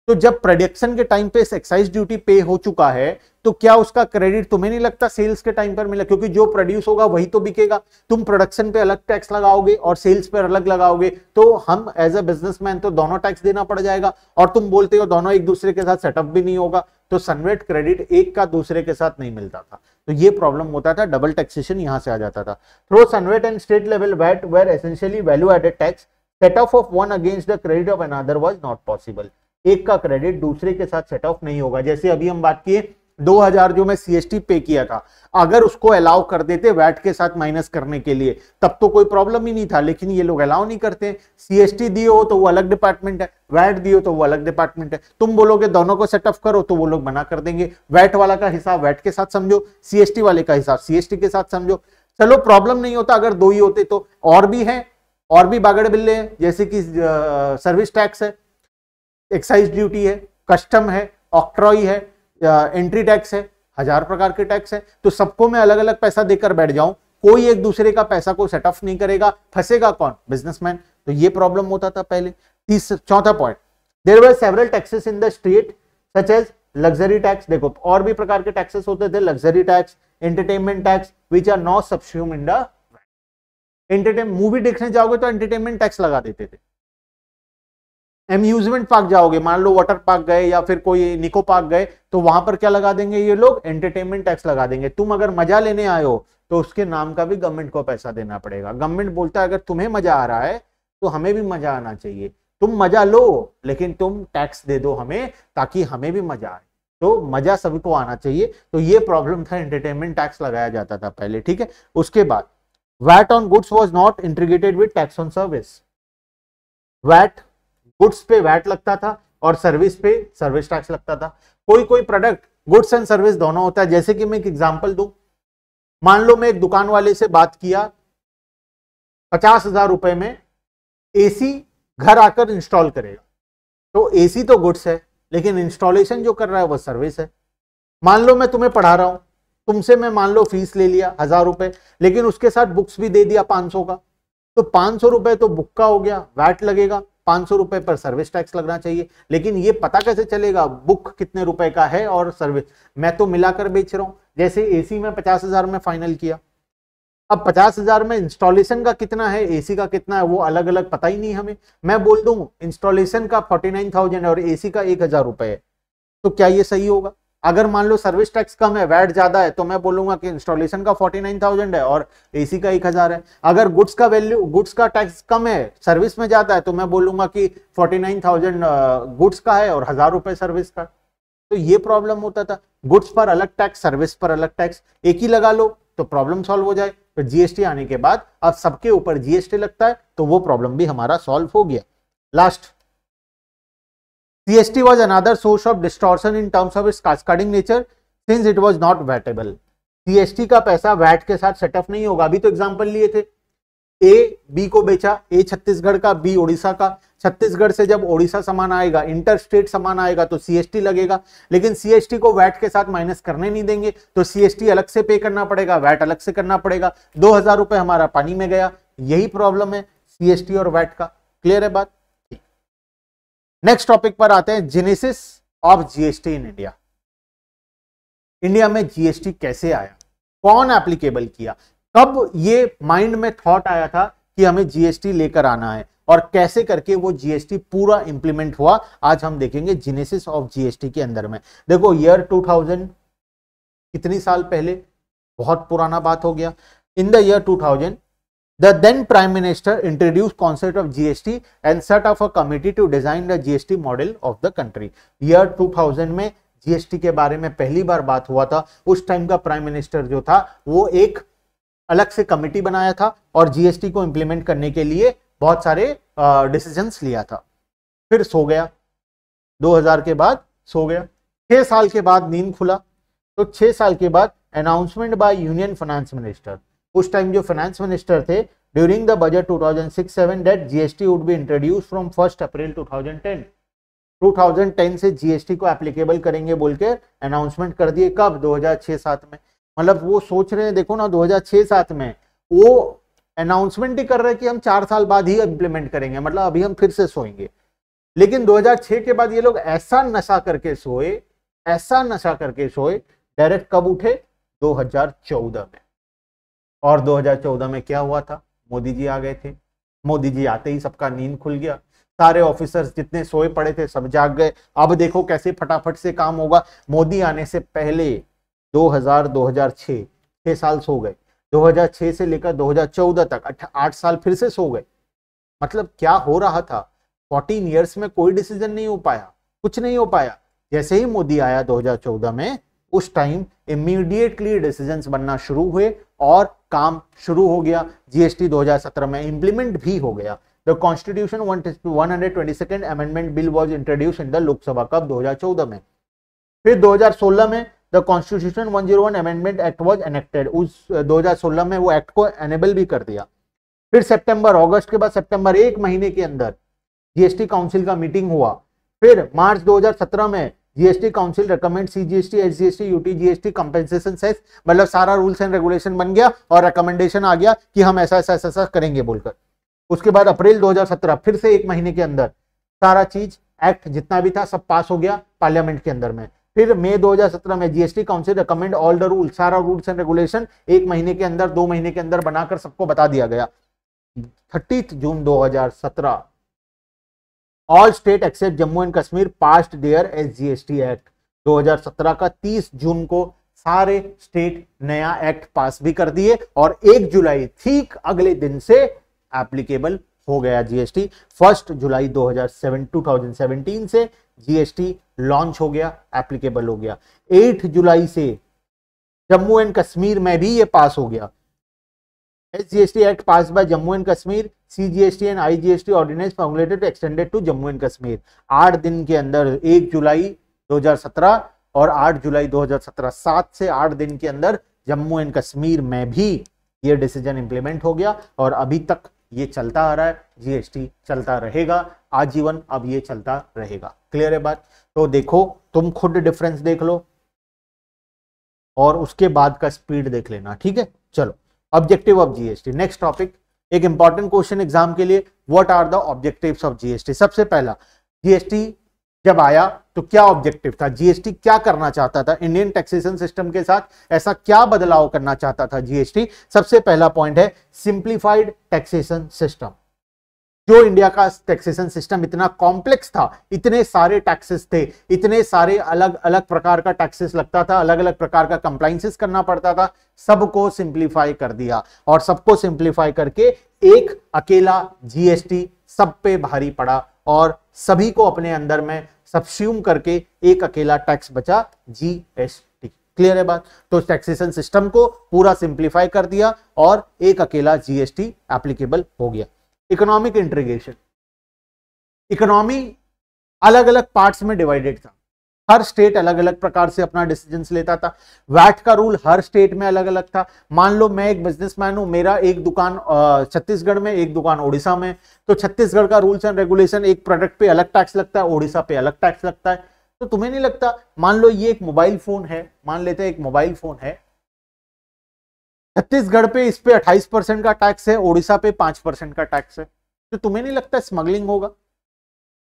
तो जब प्रोडक्शन के टाइम पे एक्साइज ड्यूटी पे हो चुका है तो क्या उसका क्रेडिट तुम्हें नहीं लगता सेल्स के टाइम पर मिला, क्योंकि जो प्रोड्यूस होगा वही तो बिकेगा। तुम प्रोडक्शन पे अलग टैक्स लगाओगे और सेल्स पे अलग लगाओगे, तो हम एज ए बिजनेसमैन तो दोनों टैक्स देना पड़ जाएगा, और तुम बोलते हो दोनों एक दूसरे के साथ सेटअप भी नहीं होगा, तो सनवेट क्रेडिट एक का दूसरे के साथ नहीं मिलता था, तो ये प्रॉब्लम होता था, डबल टैक्सेशन यहां से आ जाता था। Through CENVAT and state level VAT were essentially value added tax, set off one against the credit of another was not possible. एक का क्रेडिट दूसरे के साथ सेट ऑफ नहीं होगा। जैसे अभी हम बात किए 2000 जो मैं सीएसटी पे किया था, अगर उसको अलाउ कर देते वैट के साथ माइनस करने के लिए तब तो कोई प्रॉब्लम ही नहीं था, लेकिन ये लोग अलाउ नहीं करते। सीएसटी दियो तो वो अलग डिपार्टमेंट है, वैट दियो तो वो अलग डिपार्टमेंट है। तुम बोलोगे दोनों को सेट ऑफ करो तो वो लोग मना कर देंगे। वैट वाला का हिसाब वैट के साथ समझो, सीएसटी वाले का हिसाब सीएसटी के साथ समझो। चलो प्रॉब्लम नहीं होता अगर दो ही होते तो, और भी है, और भी बागड़ बिल्ले हैं, जैसे कि सर्विस टैक्स है, एक्साइज ड्यूटी है, कस्टम है, ऑक्ट्रॉय है, एंट्री टैक्स है, 1000 प्रकार के टैक्स है। तो सबको मैं अलग अलग पैसा देकर बैठ जाऊं, कोई एक दूसरे का पैसा को सेट ऑफ नहीं करेगा, फंसेगा कौन? बिजनेसमैन। तो ये प्रॉब्लम होता था पहले। चौथा point, there were several taxes in the state such as luxury tax. देखो और भी प्रकार के टैक्सेस होते थे, luxury tax, entertainment tax, which are not subsume in the entertainment. Movie देखने जाओगे तो एंटरटेनमेंट टैक्स लगा देते थे। एम्यूजमेंट पार्क जाओगे, मान लो वाटर पार्क गए या फिर कोई निको पार्क गए, तो वहां पर क्या लगा देंगे ये लोग? एंटरटेनमेंट टैक्स लगा देंगे। तुम अगर मजा लेने आए हो तो उसके नाम का भी गवर्नमेंट को पैसा देना पड़ेगा। गवर्नमेंट बोलता है अगर तुम्हें मजा आ रहा है तो हमें भी मजा आना चाहिए, तुम मजा लो लेकिन तुम टैक्स दे दो हमें, ताकि हमें भी मजा आए। तो मजा सभी को आना चाहिए। तो ये प्रॉब्लम था, एंटरटेनमेंट टैक्स लगाया जाता था पहले, ठीक है। उसके बाद VAT on goods was not integrated with tax on service. VAT, goods पे वैट लगता था और सर्विस पे सर्विस टैक्स लगता था। कोई कोई प्रोडक्ट गुड्स एंड सर्विस दोनों होता है। जैसे कि मैं एक एग्जांपल दूं, मान लो मैं एक दुकान वाले से बात किया, 50,000 रुपए में एसी घर आकर इंस्टॉल करेगा, तो एसी तो गुड्स है लेकिन इंस्टॉलेशन जो कर रहा है वो सर्विस है। मान लो मैं तुम्हें पढ़ा रहा हूं, तुमसे मैं मान लो फीस ले लिया 1000 रुपए, लेकिन उसके साथ बुक्स भी दे दिया 500 का, तो 500 रुपए तो बुक का हो गया, वैट लगेगा, 500 रुपए पर सर्विस टैक्स लगना चाहिए। लेकिन ये पता कैसे चलेगा बुक कितने रुपए का है और सर्विस? मैं तो मिलाकर बेच रहा हूं। जैसे एसी में 50,000 में फाइनल किया, अब 50,000 में इंस्टॉलेशन का कितना है, एसी का कितना है, वो अलग अलग पता ही नहीं हमें। मैं बोल दूं इंस्टॉलेशन का 49,000 और एसी का 1,000 रुपए है, तो क्या ये सही होगा? अगर मान लो सर्विस टैक्स कम है, वैट ज्यादा है, तो मैं बोलूंगा कि इंस्टॉलेशन का 49,000 है और एसी का 1,000 है। अगर गुड्स का वैल्यू, गुड्स का टैक्स कम है, सर्विस में ज्यादा है, तो मैं बोलूंगा कि 49,000 गुड्स का है और 1000 रुपए सर्विस का। तो ये प्रॉब्लम होता था, गुड्स पर अलग टैक्स, सर्विस पर अलग टैक्स, एक ही लगा लो तो प्रॉब्लम सॉल्व हो जाए। फिर जीएसटी आने के बाद अब सबके ऊपर जीएसटी लगता है, तो वो प्रॉब्लम भी हमारा सॉल्व हो गया। Last, CST was another source of distortion in terms of its cascading nature since it was not vatable। CST का पैसा वैट के साथ सेटअप नहीं होगा। अभी तो एग्जांपल लिए थे, ए बी को बेचा, ए छत्तीसगढ़ का, बी ओडिशा का। छत्तीसगढ़ से जब ओडिशा सामान आएगा, इंटर स्टेट सामान आएगा, तो सीएसटी लगेगा, लेकिन सीएसटी को वैट के साथ माइनस करने नहीं देंगे, तो सीएसटी अलग से पे करना पड़ेगा, वैट अलग से करना पड़ेगा। 2000 रुपए हमारा पानी में गया। यही प्रॉब्लम है सीएसटी और वैट का। क्लियर है बात? नेक्स्ट टॉपिक पर आते हैं, genesis of GST in India. India में जीएसटी कैसे आया, कौन एप्लीकेबल किया, कब ये माइंड में थॉट आया था कि हमें जीएसटी लेकर आना है, और कैसे करके वो जीएसटी पूरा इंप्लीमेंट हुआ, आज हम देखेंगे जेनेसिस ऑफ जीएसटी के अंदर में। देखो ईयर 2000 कितनी साल पहले, बहुत पुराना बात हो गया। In the year 2000 the then prime minister introduced concept of GST and set up a committee to design the GST model of the country। Year 2000 में जीएसटी के बारे में पहली बार बात हुआ था। उस टाइम का प्राइम मिनिस्टर जो था वो एक अलग से कमिटी बनाया था और जीएसटी को इंप्लीमेंट करने के लिए बहुत सारे डिसीजंस लिया था। फिर सो गया, 2000 के बाद सो गया। 6 साल के बाद नींद खुला, तो 6 साल के बाद announcement by union finance minister, उस टाइम जो फाइनेंस मिनिस्टर थे, during the budget 2006-7 that GST would be introduce from 1 अप्रैल 2010 से जीएसटी को एप्लीकेबल करेंगे बोल के अनाउंसमेंट कर दिए। कब? 2006-7 में। मतलब वो सोच रहे हैं, देखो ना, 2006-7 में वो अनाउंसमेंट ही कर रहे हैं कि हम 4 साल बाद ही इंप्लीमेंट करेंगे, मतलब अभी हम फिर से सोएंगे। लेकिन 2006 के बाद ये लोग ऐसा नशा करके सोए, ऐसा नशा करके सोए, डायरेक्ट कब उठे? 2014 में। और 2014 में क्या हुआ था? मोदी जी आ गए थे। मोदी जी आते ही सबका नींद खुल गया, सारे ऑफिसर्स जितने सोए पड़े थे सब जाग गए। अब देखो कैसे फटाफट से काम होगा। मोदी आने से पहले 2006 6 साल सो गए, 2006 से लेकर 2014 तक 8 साल फिर से सो गए। मतलब क्या हो रहा था? 14 ईयर्स में कोई डिसीजन नहीं हो पाया, कुछ नहीं हो पाया। जैसे ही मोदी आया 2014 में, उस टाइम इमीडिएटली डिसीजंस बनना शुरू हुए और काम शुरू हो गया। जीएसटी 2017 में इंप्लीमेंट भी हो गया। The constitution 122nd amendment bill was introduced in the Lok Sabha, कब? 2014 में। फिर 2016 में the constitution 101 amendment act was enacted, उस 2016 में वो एक्ट को एनेबल भी कर दिया। फिर सितंबर, अगस्त के बाद सितंबर, 1 महीने के अंदर जीएसटी काउंसिल का मीटिंग हुआ। फिर मार्च 2017 में GST council recommend CGST, SGST, UT GST compensation cess, मतलब सारा रूल्स एंड रेगुलेशन बन गया और रिकमेंडेशन आ गया कि हम ऐसा ऐसा ऐसा करेंगे बोलकर। उसके बाद अप्रैल 2017 फिर से 1 महीने के अंदर सारा चीज, एक्ट जितना भी था सब पास हो गया पार्लियामेंट के अंदर में। फिर मई 2017 में GST council recommend all the rule, सारा रूल्स एंड रेगुलेशन 1 महीने के अंदर, 2 महीने के अंदर बनाकर सबको बता दिया गया। 30 June 2017 all state except Jammu and Kashmir passed their SGST act. 2017 का 30 जून को सारे स्टेट नया एक्ट पास भी कर दिए और 1 जुलाई ठीक अगले दिन से एप्लीकेबल हो गया जीएसटी। 1 जुलाई 2017 से जीएसटी लॉन्च हो गया, एप्लीकेबल हो गया। 8 जुलाई से जम्मू एंड कश्मीर में भी ये पास हो गया। SGST Act passed by Jammu and Kashmir, CGST and IGST ordinance formulated extended to Jammu and Kashmir। 8 दिन के अंदर 1 जुलाई 2017 और 8 जुलाई 2017, 7 से 8 दिन के अंदर जम्मू एंड कश्मीर में भी ये डिसीजन इंप्लीमेंट हो गया और अभी तक ये चलता आ रहा है। जीएसटी चलता रहेगा आजीवन, अब ये चलता रहेगा। क्लियर है बात? तो देखो, तुम खुद डिफरेंस देख लो और उसके बाद का स्पीड देख लेना, ठीक है? चलो, objective of GST, next topic, एक इंपॉर्टेंट क्वेश्चन एग्जाम के लिए। What are the objectives of GST? सबसे पहला, जीएसटी जब आया तो क्या ऑब्जेक्टिव था? जीएसटी क्या करना चाहता था इंडियन टैक्सेशन सिस्टम के साथ? ऐसा क्या बदलाव करना चाहता था जीएसटी? सबसे पहला पॉइंट है सिंप्लीफाइड टैक्सेशन सिस्टम। जो इंडिया का टैक्सेशन सिस्टम इतना कॉम्प्लेक्स था, इतने सारे टैक्सेस थे, इतने सारे अलग अलग प्रकार का टैक्सेस लगता था, अलग अलग प्रकार का कंप्लायंसेस करना पड़ता था, सबको सिंप्लीफाई कर दिया और सबको सिंप्लीफाई करके एक अकेला जीएसटी सब पे भारी पड़ा और सभी को अपने अंदर में सबस्यूम करके एक अकेला टैक्स बचा, जीएसटी। क्लियर है बात? तो टैक्सेशन सिस्टम को पूरा सिंप्लीफाई कर दिया और एक अकेला जीएसटी एप्लीकेबल हो गया। इकोनॉमिक इंटीग्रेशन, इकोनॉमी अलग अलग पार्ट्स में डिवाइडेड था, हर स्टेट अलग अलग प्रकार से अपना डिसीजंस लेता था। वैट का रूल हर स्टेट में अलग अलग था। मान लो मैं एक बिजनेसमैन हूं, मेरा एक दुकान छत्तीसगढ़ में, एक दुकान ओडिशा में, तो छत्तीसगढ़ का रूल्स एंड रेगुलेशन, एक प्रोडक्ट पे अलग टैक्स लगता है, ओडिशा पे अलग टैक्स लगता है। तो तुम्हें नहीं लगता, मान लो ये एक मोबाइल फोन है, मान लेते हैं एक मोबाइल फोन है, छत्तीसगढ़ पे इस पे 28% का टैक्स है, ओडिशा पे 5% का टैक्स है, तो तुम्हें नहीं लगता स्मगलिंग होगा?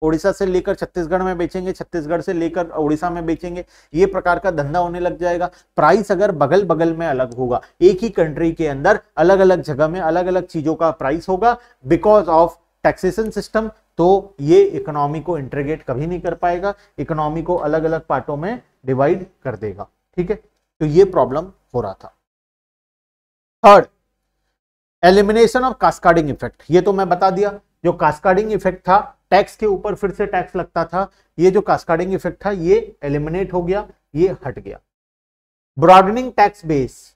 ओडिशा से लेकर छत्तीसगढ़ में बेचेंगे, छत्तीसगढ़ से लेकर ओडिशा में बेचेंगे, ये प्रकार का धंधा होने लग जाएगा। प्राइस अगर बगल बगल में अलग होगा, एक ही कंट्री के अंदर अलग अलग जगह में अलग अलग चीजों का प्राइस होगा बिकॉज ऑफ टैक्सेशन सिस्टम, तो ये इकोनॉमी को इंटीग्रेट कभी नहीं कर पाएगा, इकोनॉमी को अलग अलग पार्टों में डिवाइड कर देगा। ठीक है, तो ये प्रॉब्लम हो रहा था। Third, elimination of cascading effect. ये तो मैं बता दिया, जो कास्केडिंग इफेक्ट था, टैक्स के ऊपर फिर से टैक्स लगता था, ये जो कास्केडिंग इफेक्ट था ये एलिमिनेट हो गया, ये हट गया। ब्रॉडनिंग टैक्स बेस,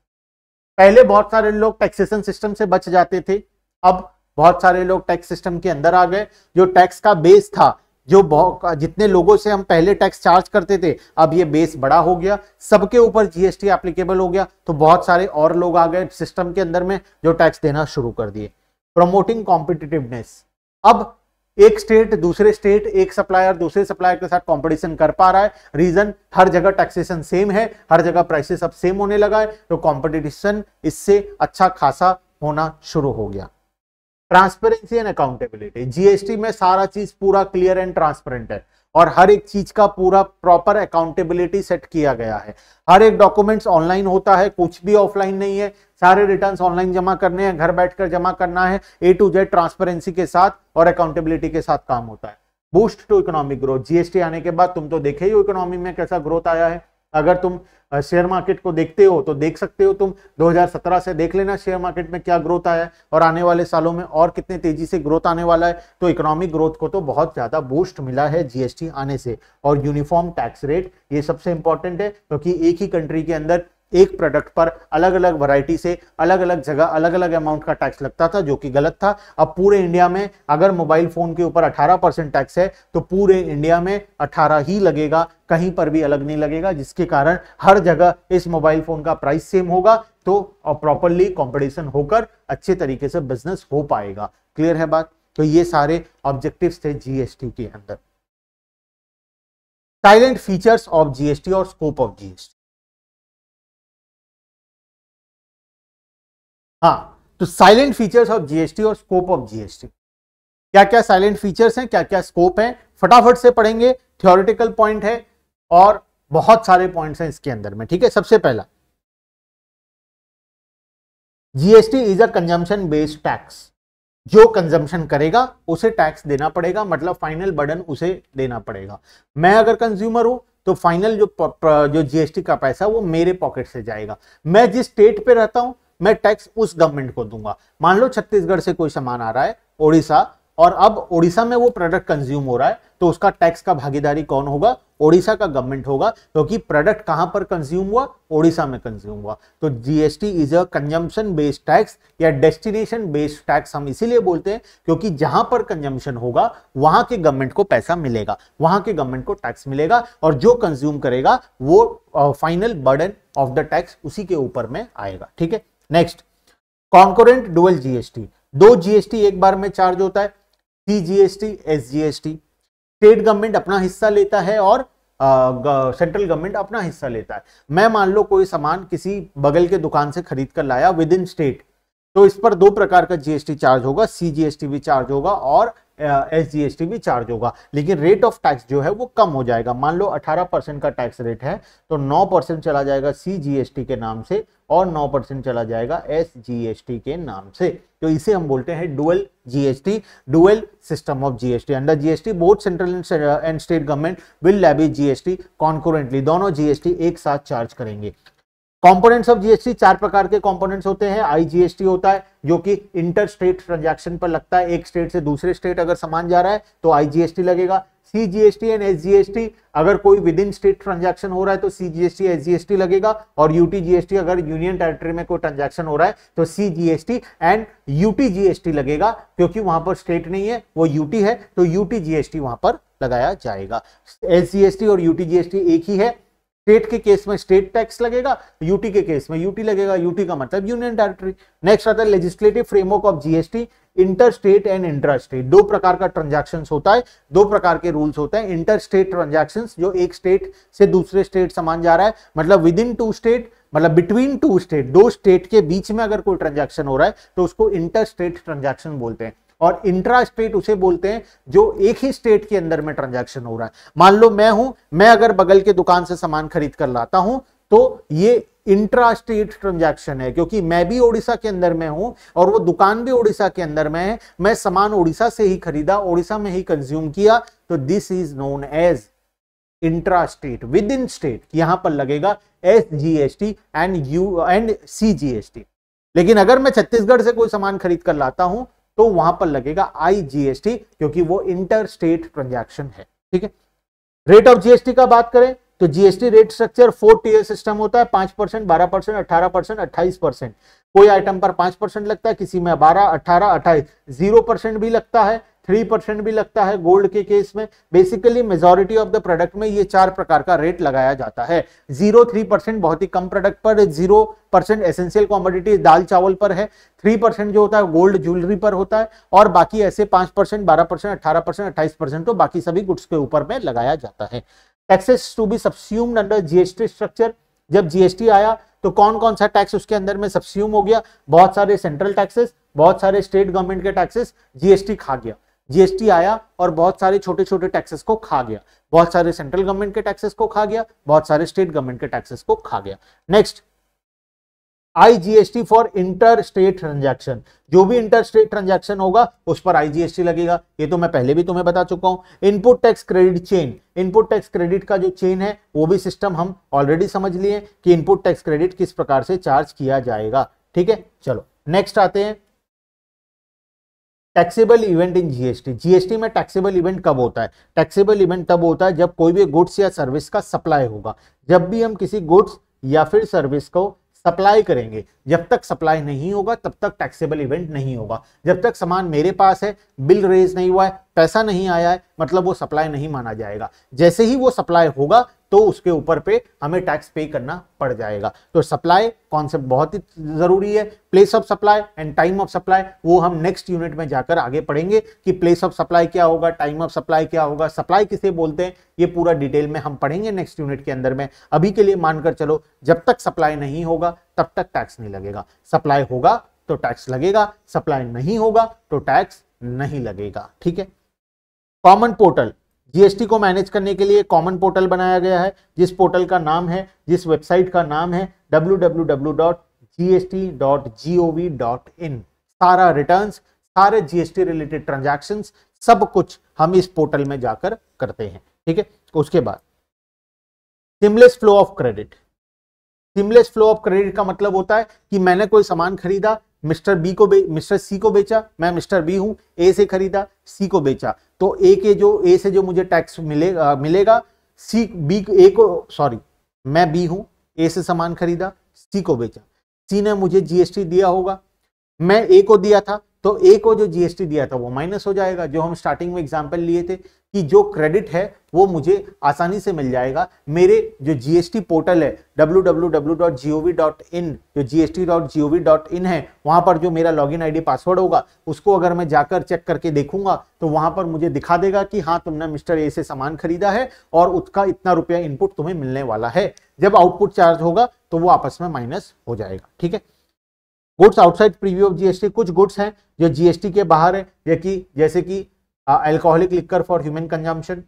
पहले बहुत सारे लोग टैक्सेशन सिस्टम से बच जाते थे, अब बहुत सारे लोग टैक्स सिस्टम के अंदर आ गए। जो टैक्स का बेस था, जो जितने लोगों से हम पहले टैक्स चार्ज करते थे, अब ये बेस बड़ा हो गया, सबके ऊपर जीएसटी एप्लीकेबल हो गया, तो बहुत सारे और लोग आ गए सिस्टम के अंदर में जो टैक्स देना शुरू कर दिए। प्रमोटिंग कॉम्पिटिटिवनेस, अब एक स्टेट दूसरे स्टेट, एक सप्लायर दूसरे सप्लायर के साथ कंपटीशन कर पा रहा है। रीजन, हर जगह टैक्सेशन सेम है, हर जगह प्राइसेस अब सेम होने लगा है, तो कंपटीशन इससे अच्छा खासा होना शुरू हो गया। ट्रांसपेरेंसी एंड अकाउंटेबिलिटी, जीएसटी में सारा चीज पूरा क्लियर एंड ट्रांसपेरेंट है और हर एक चीज का पूरा प्रॉपर अकाउंटेबिलिटी सेट किया गया है। हर एक डॉक्यूमेंट्स ऑनलाइन होता है, कुछ भी ऑफलाइन नहीं है, सारे रिटर्न्स ऑनलाइन जमा करने हैं, घर बैठकर जमा करना है, ए टू जेड ट्रांसपेरेंसी के साथ और अकाउंटेबिलिटी के साथ काम होता है। Boost to economic growth, GST आने के बाद तुम तो देखे ही इकोनॉमी में कैसा ग्रोथ आया है। अगर तुम शेयर मार्केट को देखते हो तो देख सकते हो, तुम 2017 से देख लेना शेयर मार्केट में क्या ग्रोथ आया है और आने वाले सालों में और कितने तेजी से ग्रोथ आने वाला है। तो इकोनॉमिक ग्रोथ को तो बहुत ज्यादा बूस्ट मिला है जीएसटी आने से। और यूनिफॉर्म टैक्स रेट, ये सबसे इंपॉर्टेंट है, क्योंकि एक ही कंट्री के अंदर एक प्रोडक्ट पर अलग अलग वैरायटी से अलग अलग जगह अलग अलग अमाउंट का टैक्स लगता था, जो कि गलत था। अब पूरे इंडिया में अगर मोबाइल फोन के ऊपर 18% टैक्स है तो पूरे इंडिया में 18 ही लगेगा, कहीं पर भी अलग नहीं लगेगा, जिसके कारण हर जगह इस मोबाइल फोन का प्राइस सेम होगा, तो प्रॉपरली कंपटीशन होकर अच्छे तरीके से बिजनेस हो पाएगा। क्लियर है बात? तो ये सारे ऑब्जेक्टिव्स थे जीएसटी के अंदर। साइलेंट फीचर्स ऑफ जीएसटी और स्कोप ऑफ जीएसटी। हाँ, तो साइलेंट फीचर्स ऑफ जीएसटी और स्कोप ऑफ जीएसटी, क्या क्या साइलेंट फीचर्स हैं, क्या क्या स्कोप है, फटाफट से पढ़ेंगे। थ्योरेटिकल पॉइंट है और बहुत सारे पॉइंट्स हैं इसके अंदर में। ठीक है, सबसे पहला, GST is a consumption based tax. जो कंजम्पशन करेगा उसे टैक्स देना पड़ेगा, मतलब फाइनल बर्डन उसे देना पड़ेगा। मैं अगर कंज्यूमर हूं तो फाइनल जो जीएसटी का पैसा वो मेरे पॉकेट से जाएगा। मैं जिस स्टेट पे रहता हूं मैं टैक्स उस गवर्नमेंट को दूंगा। मान लो छत्तीसगढ़ से कोई सामान आ रहा है ओडिशा, और अब ओडिशा में वो प्रोडक्ट कंज्यूम हो रहा है, तो उसका टैक्स का भागीदारी कौन होगा? ओडिशा का गवर्नमेंट होगा, क्योंकि प्रोडक्ट कहां पर कंज्यूम हुआ? ओडिशा में कंज्यूम हुआ। तो GST is a consumption based tax या डेस्टिनेशन बेस्ड टैक्स हम इसीलिए बोलते हैं क्योंकि जहां पर कंजम्पशन होगा वहां के गवर्नमेंट को पैसा मिलेगा, वहां के गवर्नमेंट को टैक्स मिलेगा, और जो कंज्यूम करेगा वो final burden of the tax उसी के ऊपर में आएगा। ठीक है, नेक्स्ट, कॉन्करेंट डुअल जीएसटी। दो जीएसटी एक बार में चार्ज होता है, सीजीएसटी, एसजीएसटी। स्टेट गवर्नमेंट अपना हिस्सा लेता है और सेंट्रल गवर्नमेंट अपना हिस्सा लेता है। मैं मान लो कोई सामान किसी बगल के दुकान से खरीद कर लाया विद इन स्टेट, तो इस पर दो प्रकार का जीएसटी चार्ज होगा, सीजीएसटी भी चार्ज होगा और एसजीएसटी भी चार्ज होगा, लेकिन रेट ऑफ टैक्स जो है वो कम हो जाएगा। मान लो 18% का टैक्स रेट है तो 9% चला जाएगा सीजीएसटी के नाम से और 9% चला जाएगा एसजीएसटी के नाम से। तो इसे हम बोलते हैं dual GST, dual system of GST. Under GST both central and state government will levy GST concurrently, दोनों जीएसटी एक साथ चार्ज करेंगे। कंपोनेंट्स ऑफ जीएसटी, चार प्रकार के कंपोनेंट्स होते हैं। आईजीएसटी होता है जो कि इंटर स्टेट ट्रांजैक्शन पर लगता है, एक स्टेट से दूसरे स्टेट अगर सामान जा रहा है तो आईजीएसटी लगेगा। सीजीएसटी एंड एसजीएसटी, अगर कोई विद इन स्टेट ट्रांजैक्शन हो रहा है तो सीजीएसटी एसजीएसटी लगेगा, और यूटीजीएसटी अगर यूनियन टेरिटरी में कोई ट्रांजैक्शन हो रहा है तो सीजीएसटी एंड यूटीजीएसटी लगेगा, क्योंकि वहां पर स्टेट नहीं है वो यूटी है, तो यूटीजीएसटी वहां पर लगाया जाएगा। एसजीएसटी और यूटीजीएसटी एक ही है। स्टेट के केस में स्टेट टैक्स लगेगा, यूटी के केस में यूटी लगेगा, यूटी का मतलब यूनियन टेरिटरी। नेक्स्ट आता है legislative framework of GST, inter state and intra state. दो प्रकार का ट्रांजैक्शंस होता है, दो प्रकार के रूल्स होते हैं। इंटर स्टेट ट्रांजैक्शंस, जो एक स्टेट से दूसरे स्टेट सामान जा रहा है, मतलब विद इन टू स्टेट, मतलब बिटवीन टू स्टेट, दो स्टेट के बीच में अगर कोई ट्रांजैक्शन हो रहा है तो उसको इंटर स्टेट ट्रांजैक्शन बोलते हैं। और इंट्रा स्टेट उसे बोलते हैं जो एक ही स्टेट के अंदर में ट्रांजैक्शन हो रहा है। मान लो मैं अगर बगल के दुकान से सामान खरीद कर लाता हूं तो ये इंट्रा स्टेट ट्रांजैक्शन है, क्योंकि मैं भी ओडिशा के अंदर में हूं और वो दुकान भी ओडिशा के अंदर में है। मैं सामान ओडिशा से ही खरीदा, ओडिशा में ही कंज्यूम किया, तो this is known as intra state. Within state यहां पर लगेगा एसजीएसटी एंड सीजीएसटी। लेकिन अगर मैं छत्तीसगढ़ से कोई सामान खरीद कर लाता हूं तो वहां पर लगेगा आईजीएसटी, क्योंकि वो इंटर स्टेट ट्रांजैक्शन है। ठीक है, रेट ऑफ जीएसटी का बात करें तो GST rate structure 4 tier system होता है, 5%, 12%, 18%, 28%। कोई आइटम पर 5% लगता है, किसी में 12, 18, 28, 0% भी लगता है, 3% भी लगता है गोल्ड के केस में। Basically majority of the product में ये 4 प्रकार का रेट लगाया जाता है। 0-3% बहुत ही कम प्रोडक्ट पर, 0% एसेंशियल कॉमोडिटी दाल चावल पर है, 3% जो होता है गोल्ड ज्वेलरी पर होता है, और बाकी ऐसे 5%, 12%, 18%, 28% तो बाकी सभी गुड्स के ऊपर में लगाया जाता है। Taxes to be subsumed under GST structure. जब जीएसटी आया तो कौन कौन सा टैक्स उसके अंदर में सब्स्यूम हो गया? बहुत सारे सेंट्रल टैक्सेस, बहुत सारे स्टेट गवर्नमेंट के टैक्सेस जीएसटी खा गया। जीएसटी आया और बहुत सारे छोटे छोटे टैक्सेस को खा गया, बहुत सारे सेंट्रल गवर्नमेंट के टैक्सेस को खा गया, बहुत सारे स्टेट गवर्नमेंट के टैक्सेस को खा गया। Next, IGST for inter state transaction. जो भी इंटर स्टेट ट्रांजैक्शन होगा उस पर आईजीएसटी लगेगा, ये तो मैं पहले भी तुम्हें बता चुका हूं। Input tax credit chain, input tax credit का जो चेन है वो भी सिस्टम हम ऑलरेडी समझ लिए कि इनपुट टैक्स क्रेडिट किस प्रकार से चार्ज किया जाएगा। ठीक है, चलो नेक्स्ट आते हैं। Taxable event in GST. GST में टैक्सेबल इवेंट कब होता है? टैक्सेबल इवेंट तब होता है जब कोई भी गुड्स या सर्विस का सप्लाई होगा। जब भी हम किसी गुड्स या फिर सर्विस को सप्लाई करेंगे, जब तक सप्लाई नहीं होगा तब तक टैक्सेबल इवेंट नहीं होगा। जब तक सामान मेरे पास है, बिल रेज नहीं हुआ है, पैसा नहीं आया है, मतलब वो सप्लाई नहीं माना जाएगा। जैसे ही वो सप्लाई होगा तो उसके ऊपर पे हमें टैक्स पे करना पड़ जाएगा। तो सप्लाई कॉन्सेप्ट बहुत ही जरूरी है। Place of supply and time of supply वो हम नेक्स्ट यूनिट में जाकर आगे पढ़ेंगे कि प्लेस ऑफ सप्लाई क्या होगा, टाइम ऑफ सप्लाई क्या होगा, सप्लाई किसे बोलते हैं, ये पूरा डिटेल में हम पढ़ेंगे नेक्स्ट यूनिट के अंदर में। अभी के लिए मानकर चलो जब तक सप्लाई नहीं होगा तब तक टैक्स नहीं लगेगा। सप्लाई होगा तो टैक्स लगेगा, सप्लाई नहीं होगा तो टैक्स नहीं लगेगा। ठीक है। कॉमन पोर्टल, जीएसटी को मैनेज करने के लिए कॉमन पोर्टल बनाया गया है, जिस पोर्टल का नाम है, जिस वेबसाइट का नाम है www.gst.gov.in। सारा रिटर्न्स, सारे जीएसटी रिलेटेड ट्रांजैक्शंस, सब कुछ हम इस पोर्टल में जाकर करते हैं। ठीक है। उसके बाद seamless flow of credit. Seamless flow of credit का मतलब होता है कि मैंने कोई सामान खरीदा, मिस्टर सी को बेचा, मैं मिस्टर बी हूं, ए से खरीदा, सी को बेचा, तो ए से जो मुझे टैक्स मिलेगा मैं बी हूं, ए से सामान खरीदा, सी को बेचा, सी ने मुझे जीएसटी दिया होगा, मैं ए को दिया था, तो ए को जो जीएसटी दिया था वो माइनस हो जाएगा। जो हम स्टार्टिंग में एग्जांपल लिए थे कि जो क्रेडिट है वो मुझे आसानी से मिल जाएगा। मेरे जो जीएसटी पोर्टल है www.gov.in, जो gst.gov.in है, वहां पर जो मेरा लॉगिन आईडी पासवर्ड होगा उसको अगर मैं जाकर चेक करके देखूंगा तो वहां पर मुझे दिखा देगा कि हाँ तुमने मिस्टर ए से सामान खरीदा है और उसका इतना रुपया इनपुट तुम्हें मिलने वाला है। जब आउटपुट चार्ज होगा तो वो आपस में माइनस हो जाएगा। ठीक है। Goods outside preview of GST, कुछ गुड्स हैं जो जीएसटी के बाहर है, जैसे कि alcoholic liquor for human consumption,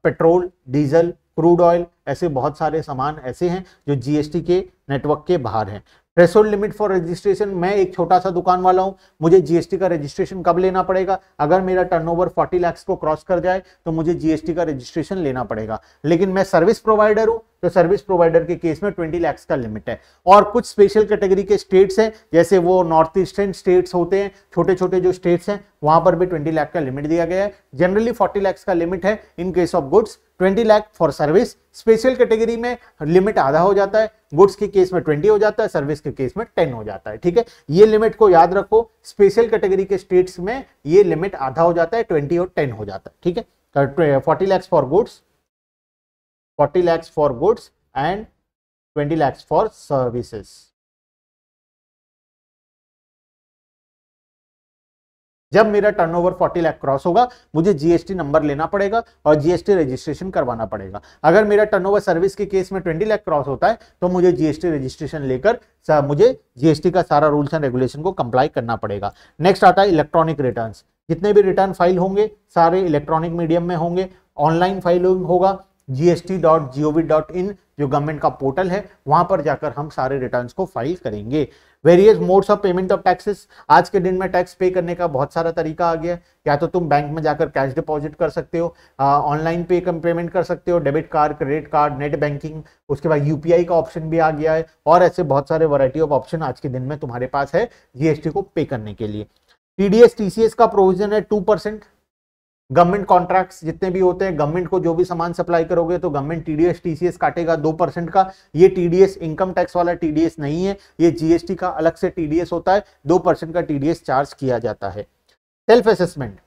petrol, diesel, crude oil, ऐसे बहुत सारे सामान ऐसे हैं जो जीएसटी के नेटवर्क के बाहर हैं। थ्रेशोल्ड लिमिट फॉर रजिस्ट्रेशन, मैं एक छोटा सा दुकान वाला हूं, मुझे जीएसटी का रजिस्ट्रेशन कब लेना पड़ेगा? अगर मेरा टर्नओवर 40 लाख को क्रॉस कर जाए तो मुझे जीएसटी का रजिस्ट्रेशन लेना पड़ेगा। लेकिन मैं सर्विस प्रोवाइडर हूं तो सर्विस प्रोवाइडर के केस में 20 लाख का लिमिट है। और कुछ स्पेशल कैटेगरी के स्टेट्स हैं, जैसे वो नॉर्थ ईस्टर्न स्टेट्स होते हैं, छोटे छोटे जो स्टेट्स हैं वहां पर भी 20 लाख का लिमिट दिया गया है। जनरली 40 लाख का लिमिट है in case of goods, 20 lakh for service. Special category में लिमिट आधा हो जाता है, गुड्स के केस में 20 हो जाता है, सर्विस के केस में 10 हो जाता है। ठीक है, ये लिमिट को याद रखो। स्पेशल कैटेगरी के स्टेट्स में ये लिमिट आधा हो जाता है, 20 और 10 हो जाता है। ठीक है, 40 lakhs for goods, 40 lakhs for goods and 20 lakhs for services। जब मेरा टर्नओवर 40 लाख क्रॉस होगा मुझे जीएसटी नंबर लेना पड़ेगा और जीएसटी रजिस्ट्रेशन करवाना पड़ेगा। अगर मेरा टर्नओवर सर्विस के केस में 20 लाख क्रॉस होता है तो मुझे जीएसटी रजिस्ट्रेशन लेकर मुझे जीएसटी का सारा रूल्स एंड रेगुलेशन को कंप्लाई करना पड़ेगा। नेक्स्ट आता है इलेक्ट्रॉनिक रिटर्न्स। जितने भी रिटर्न फाइल होंगे सारे इलेक्ट्रॉनिक मीडियम में होंगे, ऑनलाइन फाइलिंग होगा। gst.gov.in जो गवर्नमेंट का पोर्टल है वहां पर जाकर हम सारे रिटर्न्स को फाइल करेंगे। Various modes of payment of taxes, आज के दिन में टैक्स पे करने का बहुत सारा तरीका आ गया है। या तो तुम बैंक में जाकर कैश डिपॉजिट कर सकते हो, ऑनलाइन पेमेंट कर सकते हो, debit card, credit card, net banking, उसके बाद यूपीआई का ऑप्शन भी आ गया है और ऐसे बहुत सारे वैरायटी ऑफ ऑप्शन आज के दिन में तुम्हारे पास है जीएसटी को पे करने के लिए। टीडीएस टीसीएस का प्रोविजन है 2%, गवर्नमेंट कॉन्ट्रैक्ट्स जितने भी होते हैं, गवर्नमेंट को जो भी सामान सप्लाई करोगे तो गवर्नमेंट टीडीएस टीसीएस काटेगा 2% का। ये टीडीएस इनकम टैक्स वाला टीडीएस नहीं है, ये जीएसटी का अलग से टीडीएस होता है, 2% का टीडीएस चार्ज किया जाता है। सेल्फ असेसमेंट,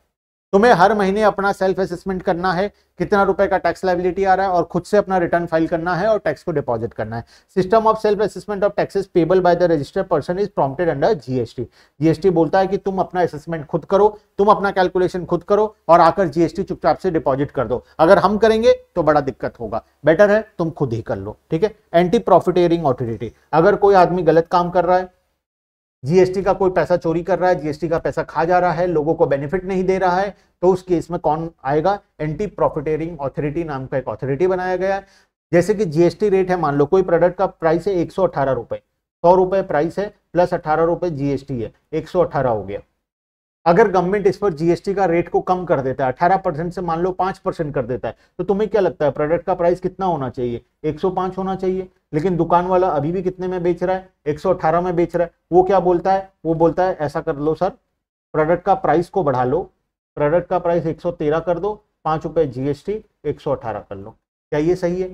तुम्हें हर महीने अपना सेल्फ असेसमेंट करना है, कितना रुपए का टैक्स लायबिलिटी आ रहा है, और खुद से अपना रिटर्न फाइल करना है और टैक्स को डिपॉजिट करना है। System of self assessment of taxes payable by the registered person is prompted under GST. GST बोलता है कि तुम अपना असेसमेंट खुद करो, तुम अपना कैलकुलेशन खुद करो और आकर जीएसटी चुपचाप से डिपॉजिट कर दो। अगर हम करेंगे तो बड़ा दिक्कत होगा, बेटर है तुम खुद ही कर लो, ठीक है। एंटी प्रॉफिटेरिंग ऑथोरिटी, अगर कोई आदमी गलत काम कर रहा है, जीएसटी का कोई पैसा चोरी कर रहा है, जीएसटी का पैसा खा जा रहा है, लोगों को बेनिफिट नहीं दे रहा है, तो उस केस में कौन आएगा? एंटी प्रॉफिटेरिंग ऑथोरिटी नाम का एक ऑथोरिटी बनाया गया है। जैसे कि जीएसटी रेट है, मान लो कोई प्रोडक्ट का प्राइस है 118 रुपए, 100 रुपए प्राइस है प्लस 18 रुपए जीएसटी है, 118 हो गया। अगर गवर्नमेंट इस पर जीएसटी का रेट को कम कर देता है, 18% से मान लो 5% कर देता है, तो तुम्हें क्या लगता है प्रोडक्ट का प्राइस कितना होना चाहिए? 105 होना चाहिए। लेकिन दुकान वाला अभी भी कितने में बेच रहा है? 118 में बेच रहा है। वो क्या बोलता है? वो बोलता है ऐसा कर लो सर, प्रोडक्ट का प्राइस को बढ़ा लो, प्रोडक्ट का प्राइस 113 कर दो, 5 रुपए जीएसटी, 118 कर लो। क्या ये सही है?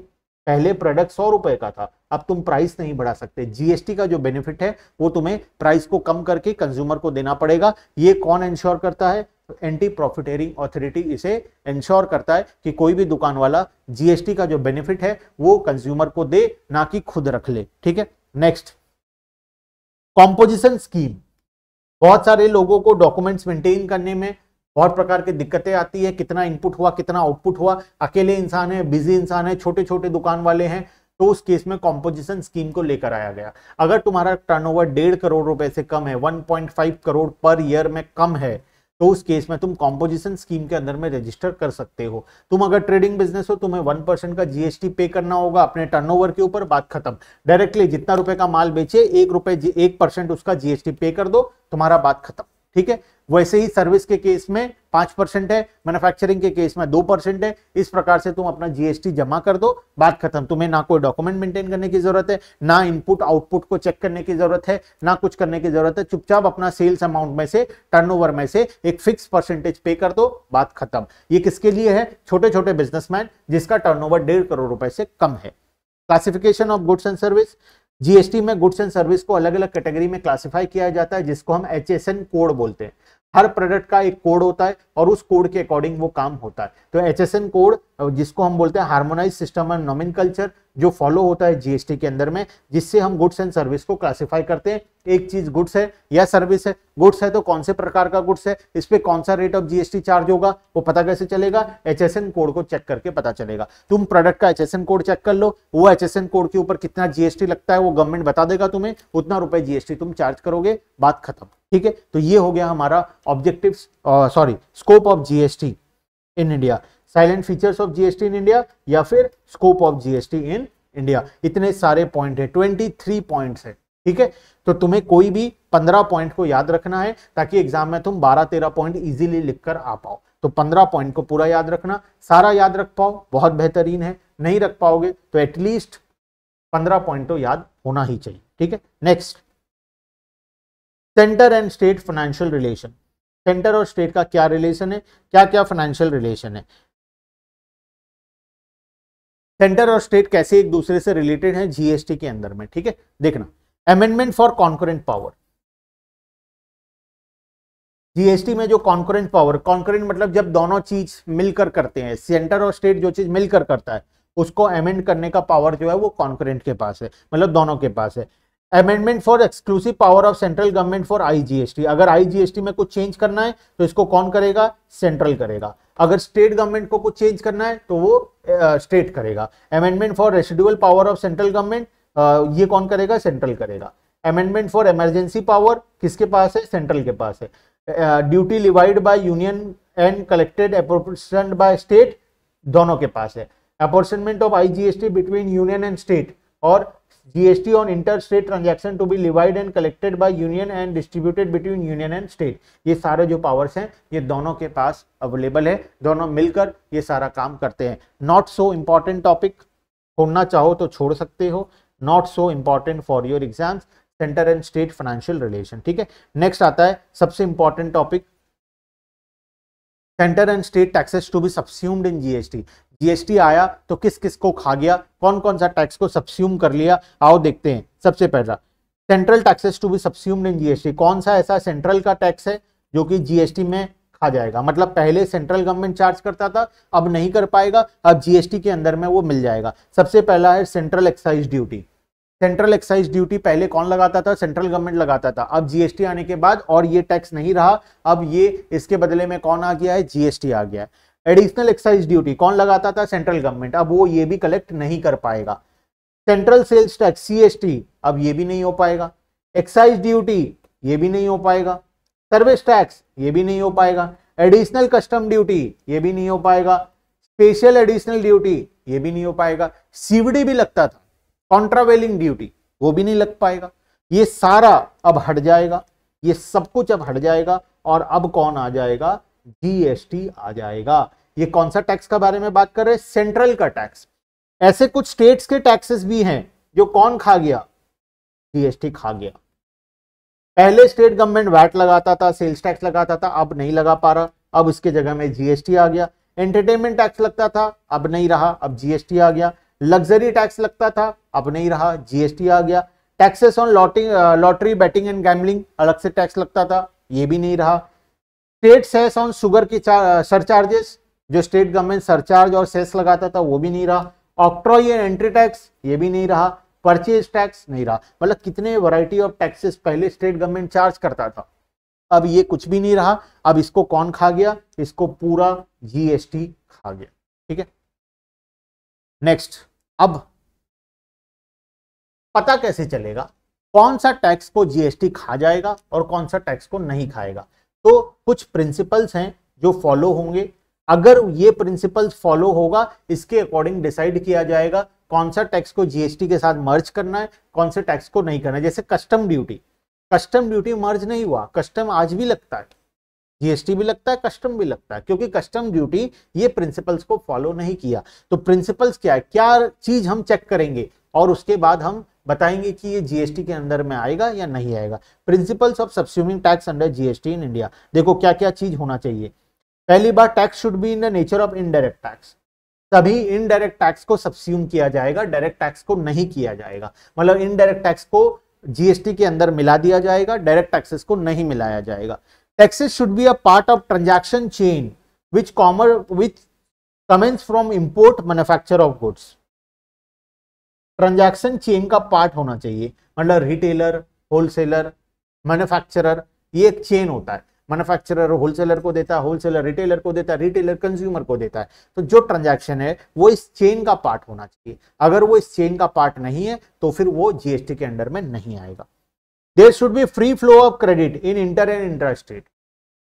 पहले प्रोडक्ट 100 रुपए का था, अब तुम प्राइस नहीं बढ़ा सकते। जीएसटी का जो बेनिफिट है वो तुम्हें प्राइस को कम करके कंज्यूमर को देना पड़ेगा। ये कौन इंश्योर करता है? एंटी प्रॉफिटेरिंग ऑथोरिटी इसे इंश्योर करता है कि कोई भी दुकान वाला जीएसटी का जो बेनिफिट है वो कंज्यूमर को दे, ना कि खुद रख ले, ठीक है। Next, composition scheme. बहुत सारे लोगों को डॉक्यूमेंट्स मेंटेन करने में बहुत प्रकार की दिक्कतें आती है, कितना इनपुट हुआ, कितना आउटपुट हुआ, अकेले इंसान है, बिजी इंसान है, छोटे छोटे दुकान वाले हैं, तो उस केस में कॉम्पोजिशन स्कीम को लेकर आया गया। अगर तुम्हारा टर्नओवर 1.5 करोड़ रुपए से कम है, 1.5 करोड़ पर ईयर में कम है, तो उस केस में तुम कॉम्पोजिशन स्कीम के अंदर में रजिस्टर कर सकते हो। तुम अगर ट्रेडिंग बिजनेस हो, तुम्हें 1% का जीएसटी पे करना होगा अपने टर्नओवर के ऊपर, बात खत्म। डायरेक्टली जितना रुपए का माल बेचे 1% उसका जीएसटी पे कर दो, तुम्हारा बात खत्म, ठीक है। वैसे ही सर्विस के केस में 5% है, मैन्युफैक्चरिंग के केस में 2% है। इस प्रकार से तुम अपना जीएसटी जमा कर दो, बात खत्म। तुम्हें ना कोई डॉक्यूमेंट मेंटेन करने की जरूरत है, ना इनपुट आउटपुट को चेक करने की जरूरत है, ना कुछ करने की जरूरत है। चुपचाप अपना सेल्स अमाउंट में से, टर्नओवर में से एक फिक्स परसेंटेज पे कर दो, बात खत्म। ये किसके लिए है? छोटे छोटे बिजनेसमैन जिसका टर्नओवर 1.5 करोड़ रुपए से कम है। Classification of goods and service. GST में गुड्स एंड सर्विस को अलग अलग कैटेगरी में क्लासिफाई किया जाता है, जिसको हम HSN कोड बोलते हैं। हर प्रोडक्ट का एक कोड होता है और उस कोड के अकॉर्डिंग वो काम होता है। तो HSN कोड, जिसको हम बोलते हैं हार्मोनाइज सिस्टम एंड नोमेनकल्चर, जो फॉलो होता है जीएसटी के अंदर में, जिससे हम गुड्स एंड सर्विस को क्लासिफाई करते हैं। एक चीज गुड्स है या सर्विस है। गुड्स है तो कौन से प्रकार का गुड्स है, इस पे कौन सा रेट ऑफ जीएसटी चार्ज होगा, वो पता कैसे चलेगा? HSN कोड को चेक करके पता चलेगा। तुम प्रोडक्ट का HSN कोड चेक कर लो, वो HSN कोड के ऊपर कितना जीएसटी लगता है वो गवर्नमेंट बता देगा तुम्हें, उतना रुपए जीएसटी तुम चार्ज करोगे, बात खत्म, ठीक है। तो ये हो गया हमारा objectives, scope of GST in India, salient features of GST in India, या फिर scope of GST in India. इतने सारे पॉइंट है, 23 पॉइंट्स है, ठीक है। तो तुम्हें कोई भी 15 पॉइंट को याद रखना है, ताकि एग्जाम में तुम 12-13 पॉइंट इजीली लिखकर आ पाओ। तो 15 पॉइंट को पूरा याद रखना, सारा याद रख पाओ बहुत बेहतरीन है, नहीं रख पाओगे तो एटलीस्ट 15 पॉइंट तो याद होना ही चाहिए, ठीक है। Next, centre and state financial relation. Centre और स्टेट का क्या रिलेशन है, क्या क्या फाइनेंशियल रिलेशन है, सेंटर और स्टेट कैसे एक दूसरे से रिलेटेड है जीएसटी के अंदर में, ठीक है। देखना, amendment for concurrent power. GST में जो कॉन्करेंट पावर, कॉन्करेंट मतलब जब दोनों चीज मिलकर करते हैं, सेंटर और स्टेट जो चीज मिलकर करता है उसको अमेंड करने का पावर जो है वो कॉन्करेंट के पास है, मतलब दोनों के पास है। Amendment for exclusive power of central government for IGST. अगर आईजीएसटी में कुछ चेंज करना है तो इसको कौन करेगा? सेंट्रल करेगा। अगर स्टेट गवर्नमेंट को कुछ चेंज करना है तो वो स्टेट करेगा। Amendment for residual power of central government, ये कौन करेगा? सेंट्रल करेगा। अमेंडमेंट फॉर इमरजेंसी पावर किसके पास है? सेंट्रल के पास है। Duty levied by union and collected appropriation by state, दोनों के पास है। Apportionment of IGST between union and state, और GST on interstate transaction to be levied and collected by union and distributed between union and state। ये सारे जो powers हैं ये दोनों के पास अवेलेबल है, दोनों मिलकर ये सारा काम करते हैं। नॉट सो इम्पॉर्टेंट टॉपिक, छोड़ना चाहो तो छोड़ सकते हो, not so important for your exams, centre and state financial relation, ठीक है। नेक्स्ट आता है सबसे important topic, centre and state taxes to be subsumed in GST. GST आया तो किस किस को खा गया, कौन कौन सा टैक्स को सबस्यूम कर लिया, आओ देखते हैं। सबसे पहला central taxes to be subsumed in GST. कौन सा ऐसा सेंट्रल का टैक्स है जो कि जीएसटी में खा जाएगा, मतलब पहले सेंट्रल गवर्नमेंट चार्ज करता था, अब नहीं कर पाएगा, अब जीएसटी के अंदर में वो मिल जाएगा। सबसे पहला है central excise duty. Central excise duty पहले कौन लगाता था, सेंट्रल गवर्नमेंट लगाता था। अब जीएसटी आने के बाद और ये टैक्स नहीं रहा, अब ये इसके बदले में कौन आ गया है, जीएसटी आ गया है। एडिशनल एक्साइज ड्यूटी कौन लगाता था, सेंट्रल गवर्नमेंट, अब वो ये भी कलेक्ट नहीं कर पाएगा। सेंट्रल सेल्स टैक्स सीएसटी, अब ये भी नहीं हो पाएगा। एक्साइज ड्यूटी ये भी नहीं हो पाएगा। सर्विस टैक्स ये भी नहीं हो पाएगा। एडिशनल कस्टम ड्यूटी ये भी नहीं हो पाएगा। स्पेशल एडिशनल ड्यूटी ये भी नहीं हो पाएगा। सीवीडी भी लगता था, कॉन्ट्रावेलिंग ड्यूटी, वो भी नहीं लग पाएगा। ये सारा अब हट जाएगा, ये सब कुछ अब हट जाएगा और अब कौन आ जाएगा, जीएसटी आ जाएगा। ये कौन सा टैक्स का बारे में बात कर रहे हैं, सेंट्रल का टैक्स। ऐसे कुछ स्टेट्स के टैक्सेस भी हैं जो कौन खा गया, जीएसटी खा गया। पहले स्टेट गवर्नमेंट वैट लगाता था, सेल्स टैक्स लगाता था, अब नहीं लगा पा रहा, अब इसके जगह में जीएसटी आ गया। एंटरटेनमेंट टैक्स लगता था, अब नहीं रहा, अब जीएसटी आ गया। लग्जरी टैक्स लगता था, अब नहीं रहा, जीएसटी आ गया। Taxes on lottery batting and gambling अलग से टैक्स लगता था, ये भी नहीं रहा। स्टेट सेस ऑन शुगर की सरचार्जेस, जो स्टेट गवर्नमेंट सरचार्ज और सेस लगाता था, वो भी नहीं रहा। ऑक्ट्रॉय एंड एंट्री टैक्स ये भी नहीं रहा। परचेज टैक्स नहीं रहा। मतलब कितने वैरायटी ऑफ टैक्सेस पहले स्टेट गवर्नमेंट चार्ज करता था, अब ये कुछ भी नहीं रहा। अब इसको कौन खा गया, इसको पूरा जीएसटी खा गया। ठीक है, नेक्स्ट, अब पता कैसे चलेगा कौन सा टैक्स को जीएसटी खा जाएगा और कौन सा टैक्स को नहीं खाएगा। तो कुछ प्रिंसिपल्स हैं जो फॉलो होंगे। अगर ये प्रिंसिपल्स फॉलो होगा, इसके अकॉर्डिंग डिसाइड किया जाएगा कौन सा टैक्स को जीएसटी के साथ मर्ज करना है, कौन से टैक्स को नहीं करना है। जैसे कस्टम ड्यूटी, कस्टम ड्यूटी मर्ज नहीं हुआ, कस्टम आज भी लगता है, जीएसटी भी लगता है, कस्टम भी लगता है, क्योंकि कस्टम ड्यूटी ये प्रिंसिपल्स को फॉलो नहीं किया। तो प्रिंसिपल्स क्या है, क्या चीज हम चेक करेंगे और उसके बाद हम बताएंगे कि ये जीएसटी के अंदर में आएगा या नहीं आएगा। Principles of subsuming tax under GST in India, देखो क्या क्या चीज होना चाहिए। पहली बार, tax should be in the nature of indirect tax. तभी इनडायरेक्ट टैक्स को सबस्यूम किया जाएगा, डायरेक्ट टैक्स को नहीं किया जाएगा। मतलब इनडायरेक्ट टैक्स को जीएसटी के अंदर मिला दिया जाएगा, डायरेक्ट टैक्सेस को नहीं मिलाया जाएगा। Taxes should be a part of transaction chain which commence from import manufacture of goods. Transaction chain का पार्ट होना चाहिए, मतलब रिटेलर, होलसेलर, मैन्युफैक्चरर, ये एक चेन होता है। मैन्युफैक्चरर होलसेलर को देता है, होलसेलर रिटेलर को देता है, रिटेलर कंज्यूमर को देता है। तो जो ट्रांजैक्शन है वो इस चेन का पार्ट होना चाहिए। अगर वो इस चेन का पार्ट नहीं है तो फिर वो जीएसटी के अंडर में नहीं आएगा। There should be free flow of credit in inter and intra state.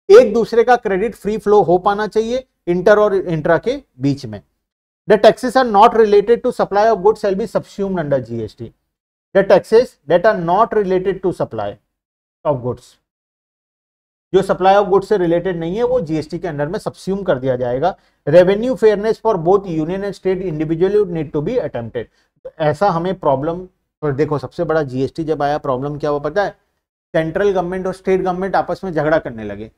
एक दूसरे का क्रेडिट फ्री फ्लो हो पाना चाहिए इंटर और इंट्रा के बीच में। The taxes are not related to supply of goods shall be subsumed under GST. The taxes that are not related to supply of goods, जो सप्लाई ऑफ गुड्स से related नहीं है, वो जीएसटी के अंडर में सबस्यूम कर दिया जाएगा। Revenue fairness for both union and state individually need to be attempted. ऐसा हमें प्रॉब्लम, और देखो सबसे बड़ा जीएसटी जब आया प्रॉब्लम क्या हुआ पता है, सेंट्रल गवर्नमेंट और स्टेट गवर्नमेंट आपस में झगड़ा करने लगे।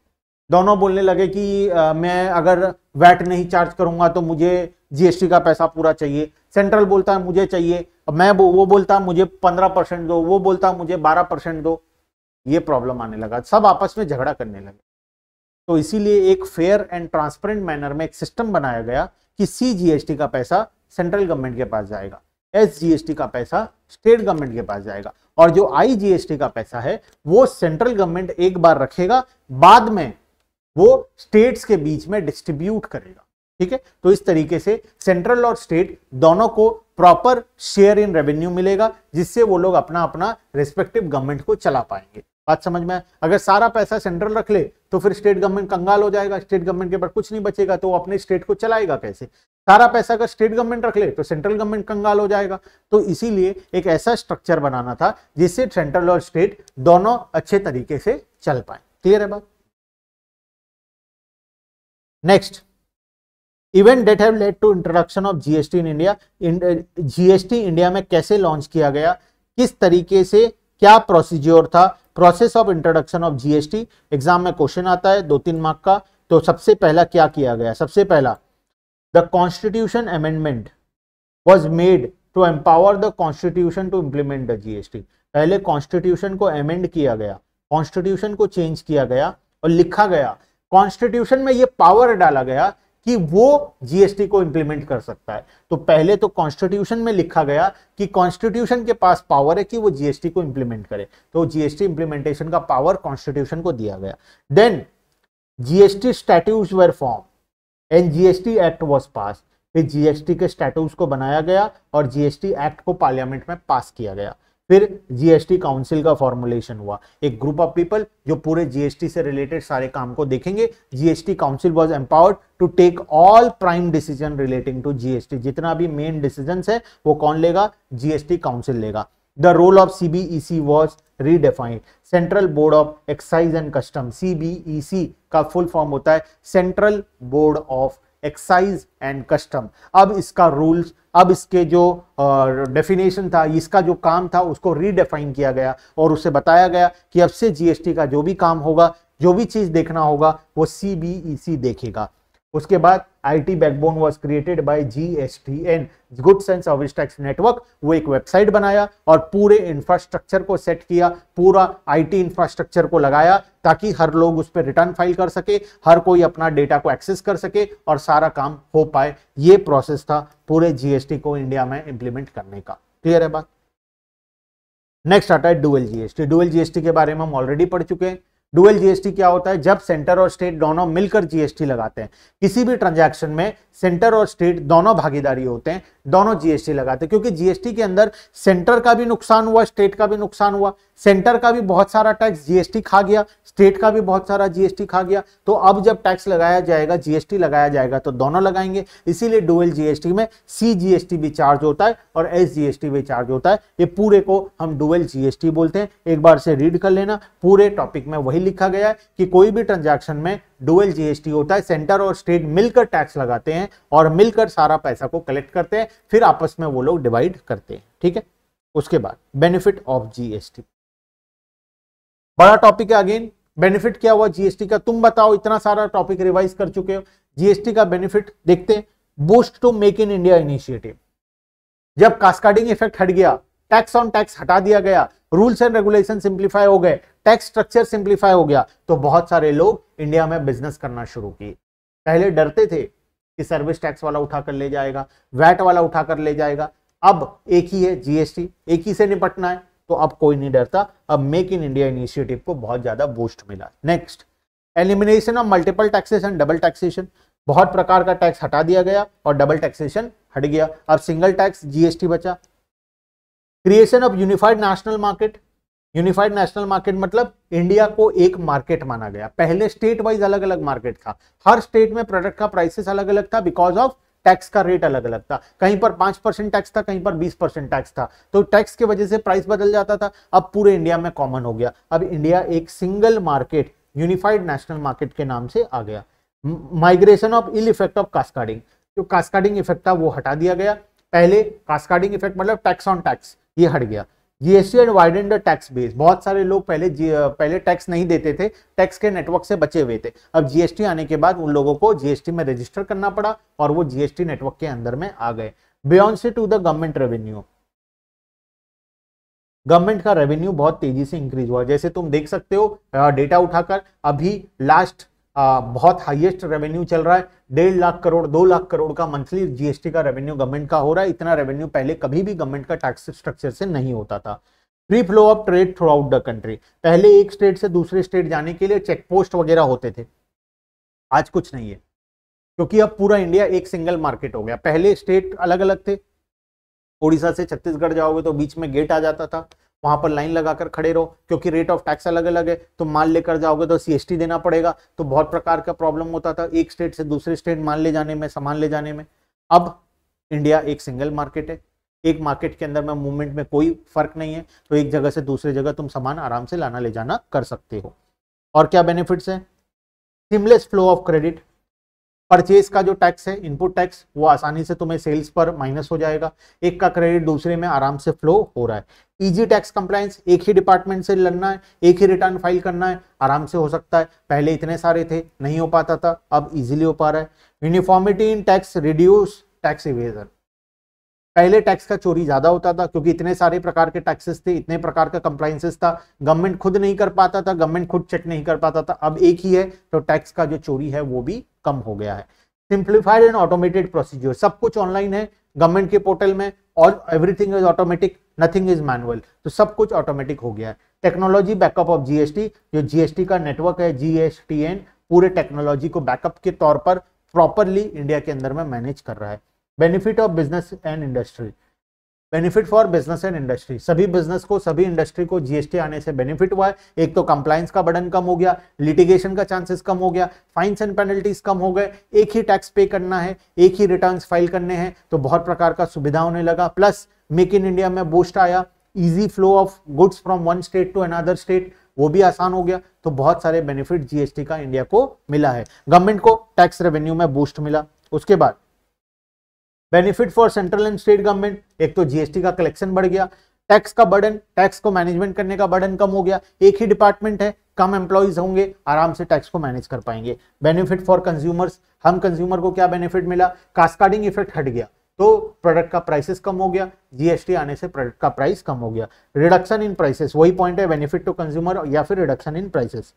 दोनों बोलने लगे कि मैं अगर वैट नहीं चार्ज करूंगा तो मुझे जीएसटी का पैसा पूरा चाहिए। सेंट्रल बोलता है मुझे चाहिए, वो बोलता मुझे 15% दो, वो बोलता मुझे 12% दो। ये प्रॉब्लम आने लगा, सब आपस में झगड़ा करने लगे। तो इसीलिए एक फेयर एंड ट्रांसपेरेंट मैनर में एक सिस्टम बनाया गया कि सीजीएसटी का पैसा सेंट्रल गवर्नमेंट के पास जाएगा, एसजीएसटी का पैसा स्टेट गवर्नमेंट के पास जाएगा, और जो आईजीएसटी का पैसा है वो सेंट्रल गवर्नमेंट एक बार रखेगा, बाद में वो स्टेट्स के बीच में डिस्ट्रीब्यूट करेगा। ठीक है, तो इस तरीके से सेंट्रल और स्टेट दोनों को प्रॉपर शेयर इन रेवेन्यू मिलेगा, जिससे वो लोग अपना अपना रिस्पेक्टिव गवर्नमेंट को चला पाएंगे। बात समझ में? अगर सारा पैसा सेंट्रल रख ले तो फिर स्टेट गवर्नमेंट कंगाल हो जाएगा, स्टेट गवर्नमेंट के पास कुछ नहीं बचेगा, तो वो अपने स्टेट को चलाएगा कैसे? सारा पैसा अगर स्टेट गवर्नमेंट रख ले तो सेंट्रल गवर्नमेंट कंगाल हो जाएगा। तो इसीलिए एक ऐसा स्ट्रक्चर बनाना था जिससे सेंट्रल और स्टेट दोनों अच्छे तरीके से चल पाए। क्लियर है बात? Next, event that have led to introduction of GST in India. GST India में कैसे लॉन्च किया गया, किस तरीके से, क्या प्रोसीजर था, process of introduction of GST. Exam में क्वेश्चन आता है 2-3 मार्क का, तो सबसे पहला क्या किया गया, सबसे पहला the constitution amendment was made to empower the constitution to implement the GST. पहले कॉन्स्टिट्यूशन को अमेंड किया गया, कॉन्स्टिट्यूशन को चेंज किया गया और लिखा गया, कॉन्स्टिट्यूशन में ये पावर डाला गया कि वो जीएसटी को इंप्लीमेंट कर सकता है। तो पहले तो कॉन्स्टिट्यूशन में लिखा गया कि कॉन्स्टिट्यूशन के पास पावर है कि वो जीएसटी को इंप्लीमेंट करे, तो जीएसटी इंप्लीमेंटेशन का पावर कॉन्स्टिट्यूशन को दिया गया। Then GST statutes were form and GST act was pass. फिर जीएसटी के स्टैट्यूट्स को बनाया गया और जीएसटी एक्ट को पार्लियामेंट में पास किया गया। फिर जीएसटी काउंसिल का फॉर्मुलेशन हुआ, एक ग्रुप ऑफ पीपल जो पूरे जीएसटी से रिलेटेड सारे काम को देखेंगे। GST council was empowered to take all prime decision relating to GST. जितना भी मेन डिसीजंस है वो कौन लेगा, जीएसटी काउंसिल लेगा। The role of CBEC was redefined, central board of excise and custom. CBEC का फुल फॉर्म होता है central board of excise and custom. अब इसका रूल्स, अब इसके जो डेफिनेशन था, इसका जो काम था उसको रीडिफाइन किया गया और उसे बताया गया कि अब से जीएसटी का जो भी काम होगा, जो भी चीज देखना होगा वो सीबीईसी देखेगा। उसके बाद IT backbone was created by GSTN, goods and service tax network. वो एक वेबसाइट बनाया और पूरे इंफ्रास्ट्रक्चर को सेट किया, पूरा आईटी इंफ्रास्ट्रक्चर को लगाया ताकि हर लोग उस पर रिटर्न फाइल कर सके, हर कोई अपना डेटा को एक्सेस कर सके और सारा काम हो पाए। ये प्रोसेस था पूरे जीएसटी को इंडिया में इंप्लीमेंट करने का। क्लियर है बात? नेक्स्ट आता है डुअल जीएसटी। डुअल जीएसटी के बारे में हम ऑलरेडी पढ़ चुके हैं। डुअल जीएसटी क्या होता है, जब सेंटर और स्टेट दोनों मिलकर जीएसटी लगाते हैं। किसी भी ट्रांजैक्शन में सेंटर और स्टेट दोनों भागीदारी होते हैं, दोनों जीएसटी लगाते हैं, क्योंकि जीएसटी के अंदर सेंटर का भी नुकसान हुआ, स्टेट का भी नुकसान हुआ। सेंटर का भी बहुत सारा टैक्स जीएसटी खा गया, स्टेट का भी बहुत सारा जीएसटी खा गया। तो अब जब टैक्स लगाया जाएगा, जीएसटी लगाया जाएगा तो दोनों लगाएंगे। इसीलिए डुअल जीएसटी में सीजीएसटी भी चार्ज होता है और एसजीएसटी भी चार्ज होता है। ये पूरे को हम डुअल जीएसटी बोलते हैं। एक बार से रीड कर लेना, पूरे टॉपिक में वही लिखा गया है कि कोई भी ट्रांजैक्शन में डुअल जीएसटी होता है। सेंटर और स्टेट मिलकर टैक्स लगाते हैं और मिलकर सारा पैसा को कलेक्ट करते हैं, फिर आपस में वो लोग डिवाइड करते हैं। ठीक है। उसके बाद बेनिफिट ऑफ जीएसटी, बड़ा टॉपिक है। अगेन बेनिफिट क्या हुआ जीएसटी का, तुम बताओ, इतना सारा टॉपिक रिवाइज कर चुके हो। जीएसटी का बेनिफिट देखते हैं। Boost to make in India initiative. जब कास्केडिंग इफेक्ट हट गया, टैक्स ऑन टैक्स हटा दिया गया, रूल्स एंड रेगुलेशन सिंप्लीफाई हो गए, टैक्स स्ट्रक्चर सिंप्लीफाई हो गया, तो बहुत सारे लोग इंडिया में बिजनेस करना शुरू किए। पहले डरते थे कि सर्विस टैक्स वाला उठाकर ले जाएगा, वैट वाला उठाकर ले जाएगा। अब एक ही है जीएसटी, एक ही से निपटना है, तो अब कोई नहीं डरता। अब मेक इन इंडिया इनिशिएटिव को बहुत ज्यादा बूस्ट मिला। Next, elimination of multiple taxes and double taxation. बहुत प्रकार का टैक्स हटा दिया गया और डबल टैक्सेशन हट गया, अब सिंगल टैक्स जीएसटी बचा। Creation of unified national market. Unified national market मतलब इंडिया को एक मार्केट माना गया। पहले स्टेट वाइज अलग अलग मार्केट था, हर स्टेट में प्रोडक्ट का प्राइसेस अलग अलग था, बिकॉज ऑफ टैक्स का रेट अलग अलग था। कहीं पर 5% टैक्स था, कहीं पर 20% टैक्स था, तो टैक्स की वजह से प्राइस बदल जाता था। अब पूरे इंडिया में कॉमन हो गया। अब इंडिया एक single market, unified national market के नाम से आ गया। Migration of ill effect of cascading. जो कास्केडिंग इफेक्ट था वो हटा दिया गया। पहले कास्केडिंग इफेक्ट मतलब टैक्स ऑन टैक्स, ये हट गया। GST and widened the tax base. बहुत सारे लोग पहले टैक्स नहीं देते थे, टैक्स के नेटवर्क से बचे हुए थे। अब जीएसटी आने के बाद उन लोगों को जीएसटी में रजिस्टर करना पड़ा और वो जीएसटी नेटवर्क के अंदर में आ गए। बियॉन्ड से to the government revenue. Government का रेवेन्यू बहुत तेजी से इंक्रीज हुआ। जैसे तुम देख सकते हो डेटा उठाकर, अभी लास्ट बहुत हाईएस्ट रेवेन्यू चल रहा है। 1.5 लाख करोड़ 2 लाख करोड़ का मंथली जीएसटी का रेवेन्यू गवर्नमेंट का हो रहा है। इतना रेवेन्यू पहले कभी भी गवर्नमेंट का टैक्स स्ट्रक्चर से नहीं होता था। Free flow of trade through out the country. पहले एक स्टेट से दूसरे स्टेट जाने के लिए चेक पोस्ट वगैरह होते थे, आज कुछ नहीं है, क्योंकि अब पूरा इंडिया एक सिंगल मार्केट हो गया। पहले स्टेट अलग अलग थे, उड़ीसा से छत्तीसगढ़ जाओगे तो बीच में गेट आ जाता था, वहां पर लाइन लगाकर खड़े रहो, क्योंकि रेट ऑफ टैक्स अलग अलग है। तो माल लेकर जाओगे तो सीएसटी देना पड़ेगा, तो बहुत प्रकार का प्रॉब्लम होता था एक स्टेट से दूसरे स्टेट माल ले जाने में, सामान ले जाने में। अब इंडिया एक सिंगल मार्केट है, एक मार्केट के अंदर में मूवमेंट में कोई फर्क नहीं है, तो एक जगह से दूसरी जगह तुम सामान आराम से लाना ले जाना कर सकते हो। और क्या बेनिफिट्स है? Seamless flow of credit. Purchase का जो टैक्स है, इनपुट टैक्स, वो आसानी से तुम्हें सेल्स पर माइनस हो जाएगा, एक का क्रेडिट दूसरे में आराम से फ्लो हो रहा है। इजी टैक्स कंप्लायंस, एक ही डिपार्टमेंट से लड़ना है, एक ही रिटर्न फाइल करना है, आराम से हो सकता है। पहले इतने सारे थे, नहीं हो पाता था, अब इजीली हो पा रहा है। यूनिफॉर्मिटी इन टैक्स रिड्यूस टैक्स इवेजन, पहले टैक्स का चोरी ज्यादा होता था क्योंकि इतने सारे प्रकार के टैक्सेस थे, इतने प्रकार का कंप्लायंसेस था, गवर्नमेंट खुद नहीं कर पाता था, गवर्नमेंट खुद चेक नहीं कर पाता था। अब एक ही है तो टैक्स का जो चोरी है वो भी कम हो गया है। सिंप्लीफाइड एंड ऑटोमेटेड प्रोसीजर, सब कुछ ऑनलाइन है गवर्नमेंट के पोर्टल में, और everything is automatic, nothing is manual, तो सब कुछ ऑटोमेटिक हो गया है। टेक्नोलॉजी बैकअप ऑफ जीएसटी, जो जीएसटी का नेटवर्क है जीएसटीएन, पूरे टेक्नोलॉजी को बैकअप के तौर पर प्रॉपरली इंडिया के अंदर में मैनेज कर रहा है। Benefit of business and industry, benefit for business and industry, सभी बिजनेस को, सभी इंडस्ट्री को जीएसटी आने से बेनिफिट हुआ है। एक तो कंप्लायंस का बर्डन कम हो गया, लिटिगेशन का चांसेस कम हो गया, फाइन्स एंड पेनल्टीज कम हो गए, एक ही टैक्स पे करना है, एक ही रिटर्न्स फाइल करने हैं, तो बहुत प्रकार का सुविधा होने लगा। प्लस मेक इन इंडिया में बूस्ट आया, easy flow of goods from one state to another state, वो भी आसान हो गया। तो बहुत सारे बेनिफिट जीएसटी का इंडिया को मिला है। गवर्नमेंट को टैक्स रेवेन्यू में बूस्ट मिला। उसके बाद benefit for central and state government, एक तो जीएसटी का कलेक्शन बढ़ गया, टैक्स का बर्डन, टैक्स को मैनेजमेंट करने का बर्डन कम हो गया, एक ही डिपार्टमेंट है, कम एम्प्लॉइज होंगे, आराम से टैक्स को मैनेज कर पाएंगे। बेनिफिट फॉर कंज्यूमर्स, हम कंज्यूमर को क्या बेनिफिट मिला, कास्केडिंग इफेक्ट हट गया, तो प्रोडक्ट का प्राइसेस कम हो गया, जीएसटी आने से प्रोडक्ट का प्राइस कम हो गया। रिडक्शन इन प्राइसेस, वही पॉइंट है, बेनिफिट टू कंज्यूमर या फिर reduction in prices.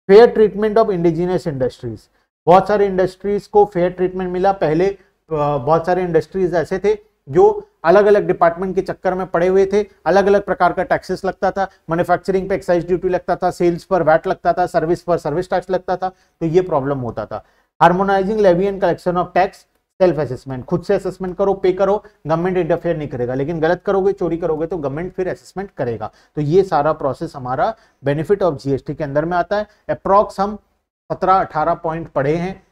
Fair treatment of indigenous industries, बहुत सारे इंडस्ट्रीज को फेयर ट्रीटमेंट मिला। पहले बहुत सारे इंडस्ट्रीज ऐसे थे जो अलग अलग डिपार्टमेंट के चक्कर में पड़े हुए थे, अलग अलग प्रकार का टैक्सेस लगता था, मैन्युफैक्चरिंग पे एक्साइज ड्यूटी लगता था, सेल्स पर वैट लगता था, सर्विस पर सर्विस टैक्स लगता था, तो ये प्रॉब्लम होता था। Harmonising levy and collection of tax, self assessment, खुद से असेसमेंट करो, पे करो, गवर्नमेंट इंटरफेयर नहीं करेगा, लेकिन गलत करोगे, चोरी करोगे तो गवर्नमेंट फिर असेसमेंट करेगा। तो ये सारा प्रोसेस हमारा बेनिफिट ऑफ जीएसटी के अंदर में आता है। अप्रॉक्स हम 17-18 पॉइंट पढ़े हैं,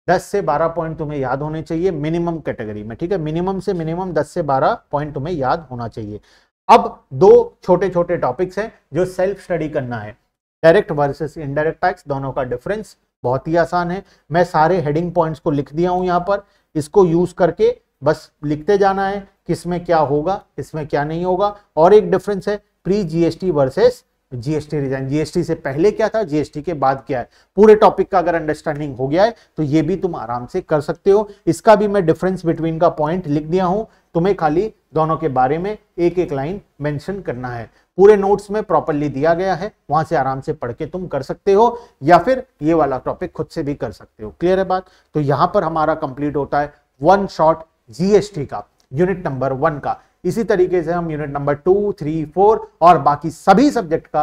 10 से 12 पॉइंट तुम्हें याद होने चाहिए मिनिमम कैटेगरी में, ठीक है, मिनिमम से मिनिमम 10 से 12 पॉइंट तुम्हें याद होना चाहिए। अब दो छोटे छोटे टॉपिक्स हैं जो सेल्फ स्टडी करना है, डायरेक्ट वर्सेस इनडायरेक्ट टैक्स, दोनों का डिफरेंस बहुत ही आसान है। मैं सारे हेडिंग पॉइंट्स को लिख दिया हूं यहाँ पर, इसको यूज करके बस लिखते जाना है किसमें क्या होगा, किसमें क्या नहीं होगा। और एक डिफरेंस है pre GST versus GST resign, GST से पहले क्या था, जीएसटी के बाद क्या है। पूरे टॉपिक का अगर अंडरस्टैंडिंग हो गया है तो ये भी तुम आराम से कर सकते हो। इसका भी मैं डिफरेंस बिटवीन का पॉइंट लिख दिया हूं, तुम्हें खाली दोनों के बारे में एक एक लाइन मेंशन करना है। पूरे नोट्स में प्रॉपर्ली दिया गया है, वहां से आराम से पढ़ के तुम कर सकते हो, या फिर ये वाला टॉपिक खुद से भी कर सकते हो। क्लियर है बात? तो यहां पर हमारा कंप्लीट होता है वन शॉट जीएसटी का यूनिट नंबर 1 का। इसी तरीके से हम यूनिट नंबर 2, 3, 4 और बाकी सभी सब्जेक्ट का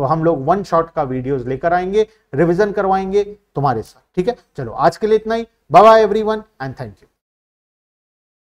हम लोग वन शॉट का वीडियोस लेकर आएंगे, रिवीजन करवाएंगे तुम्हारे साथ। ठीक है, चलो आज के लिए इतना ही। Bye bye everyone and thank you.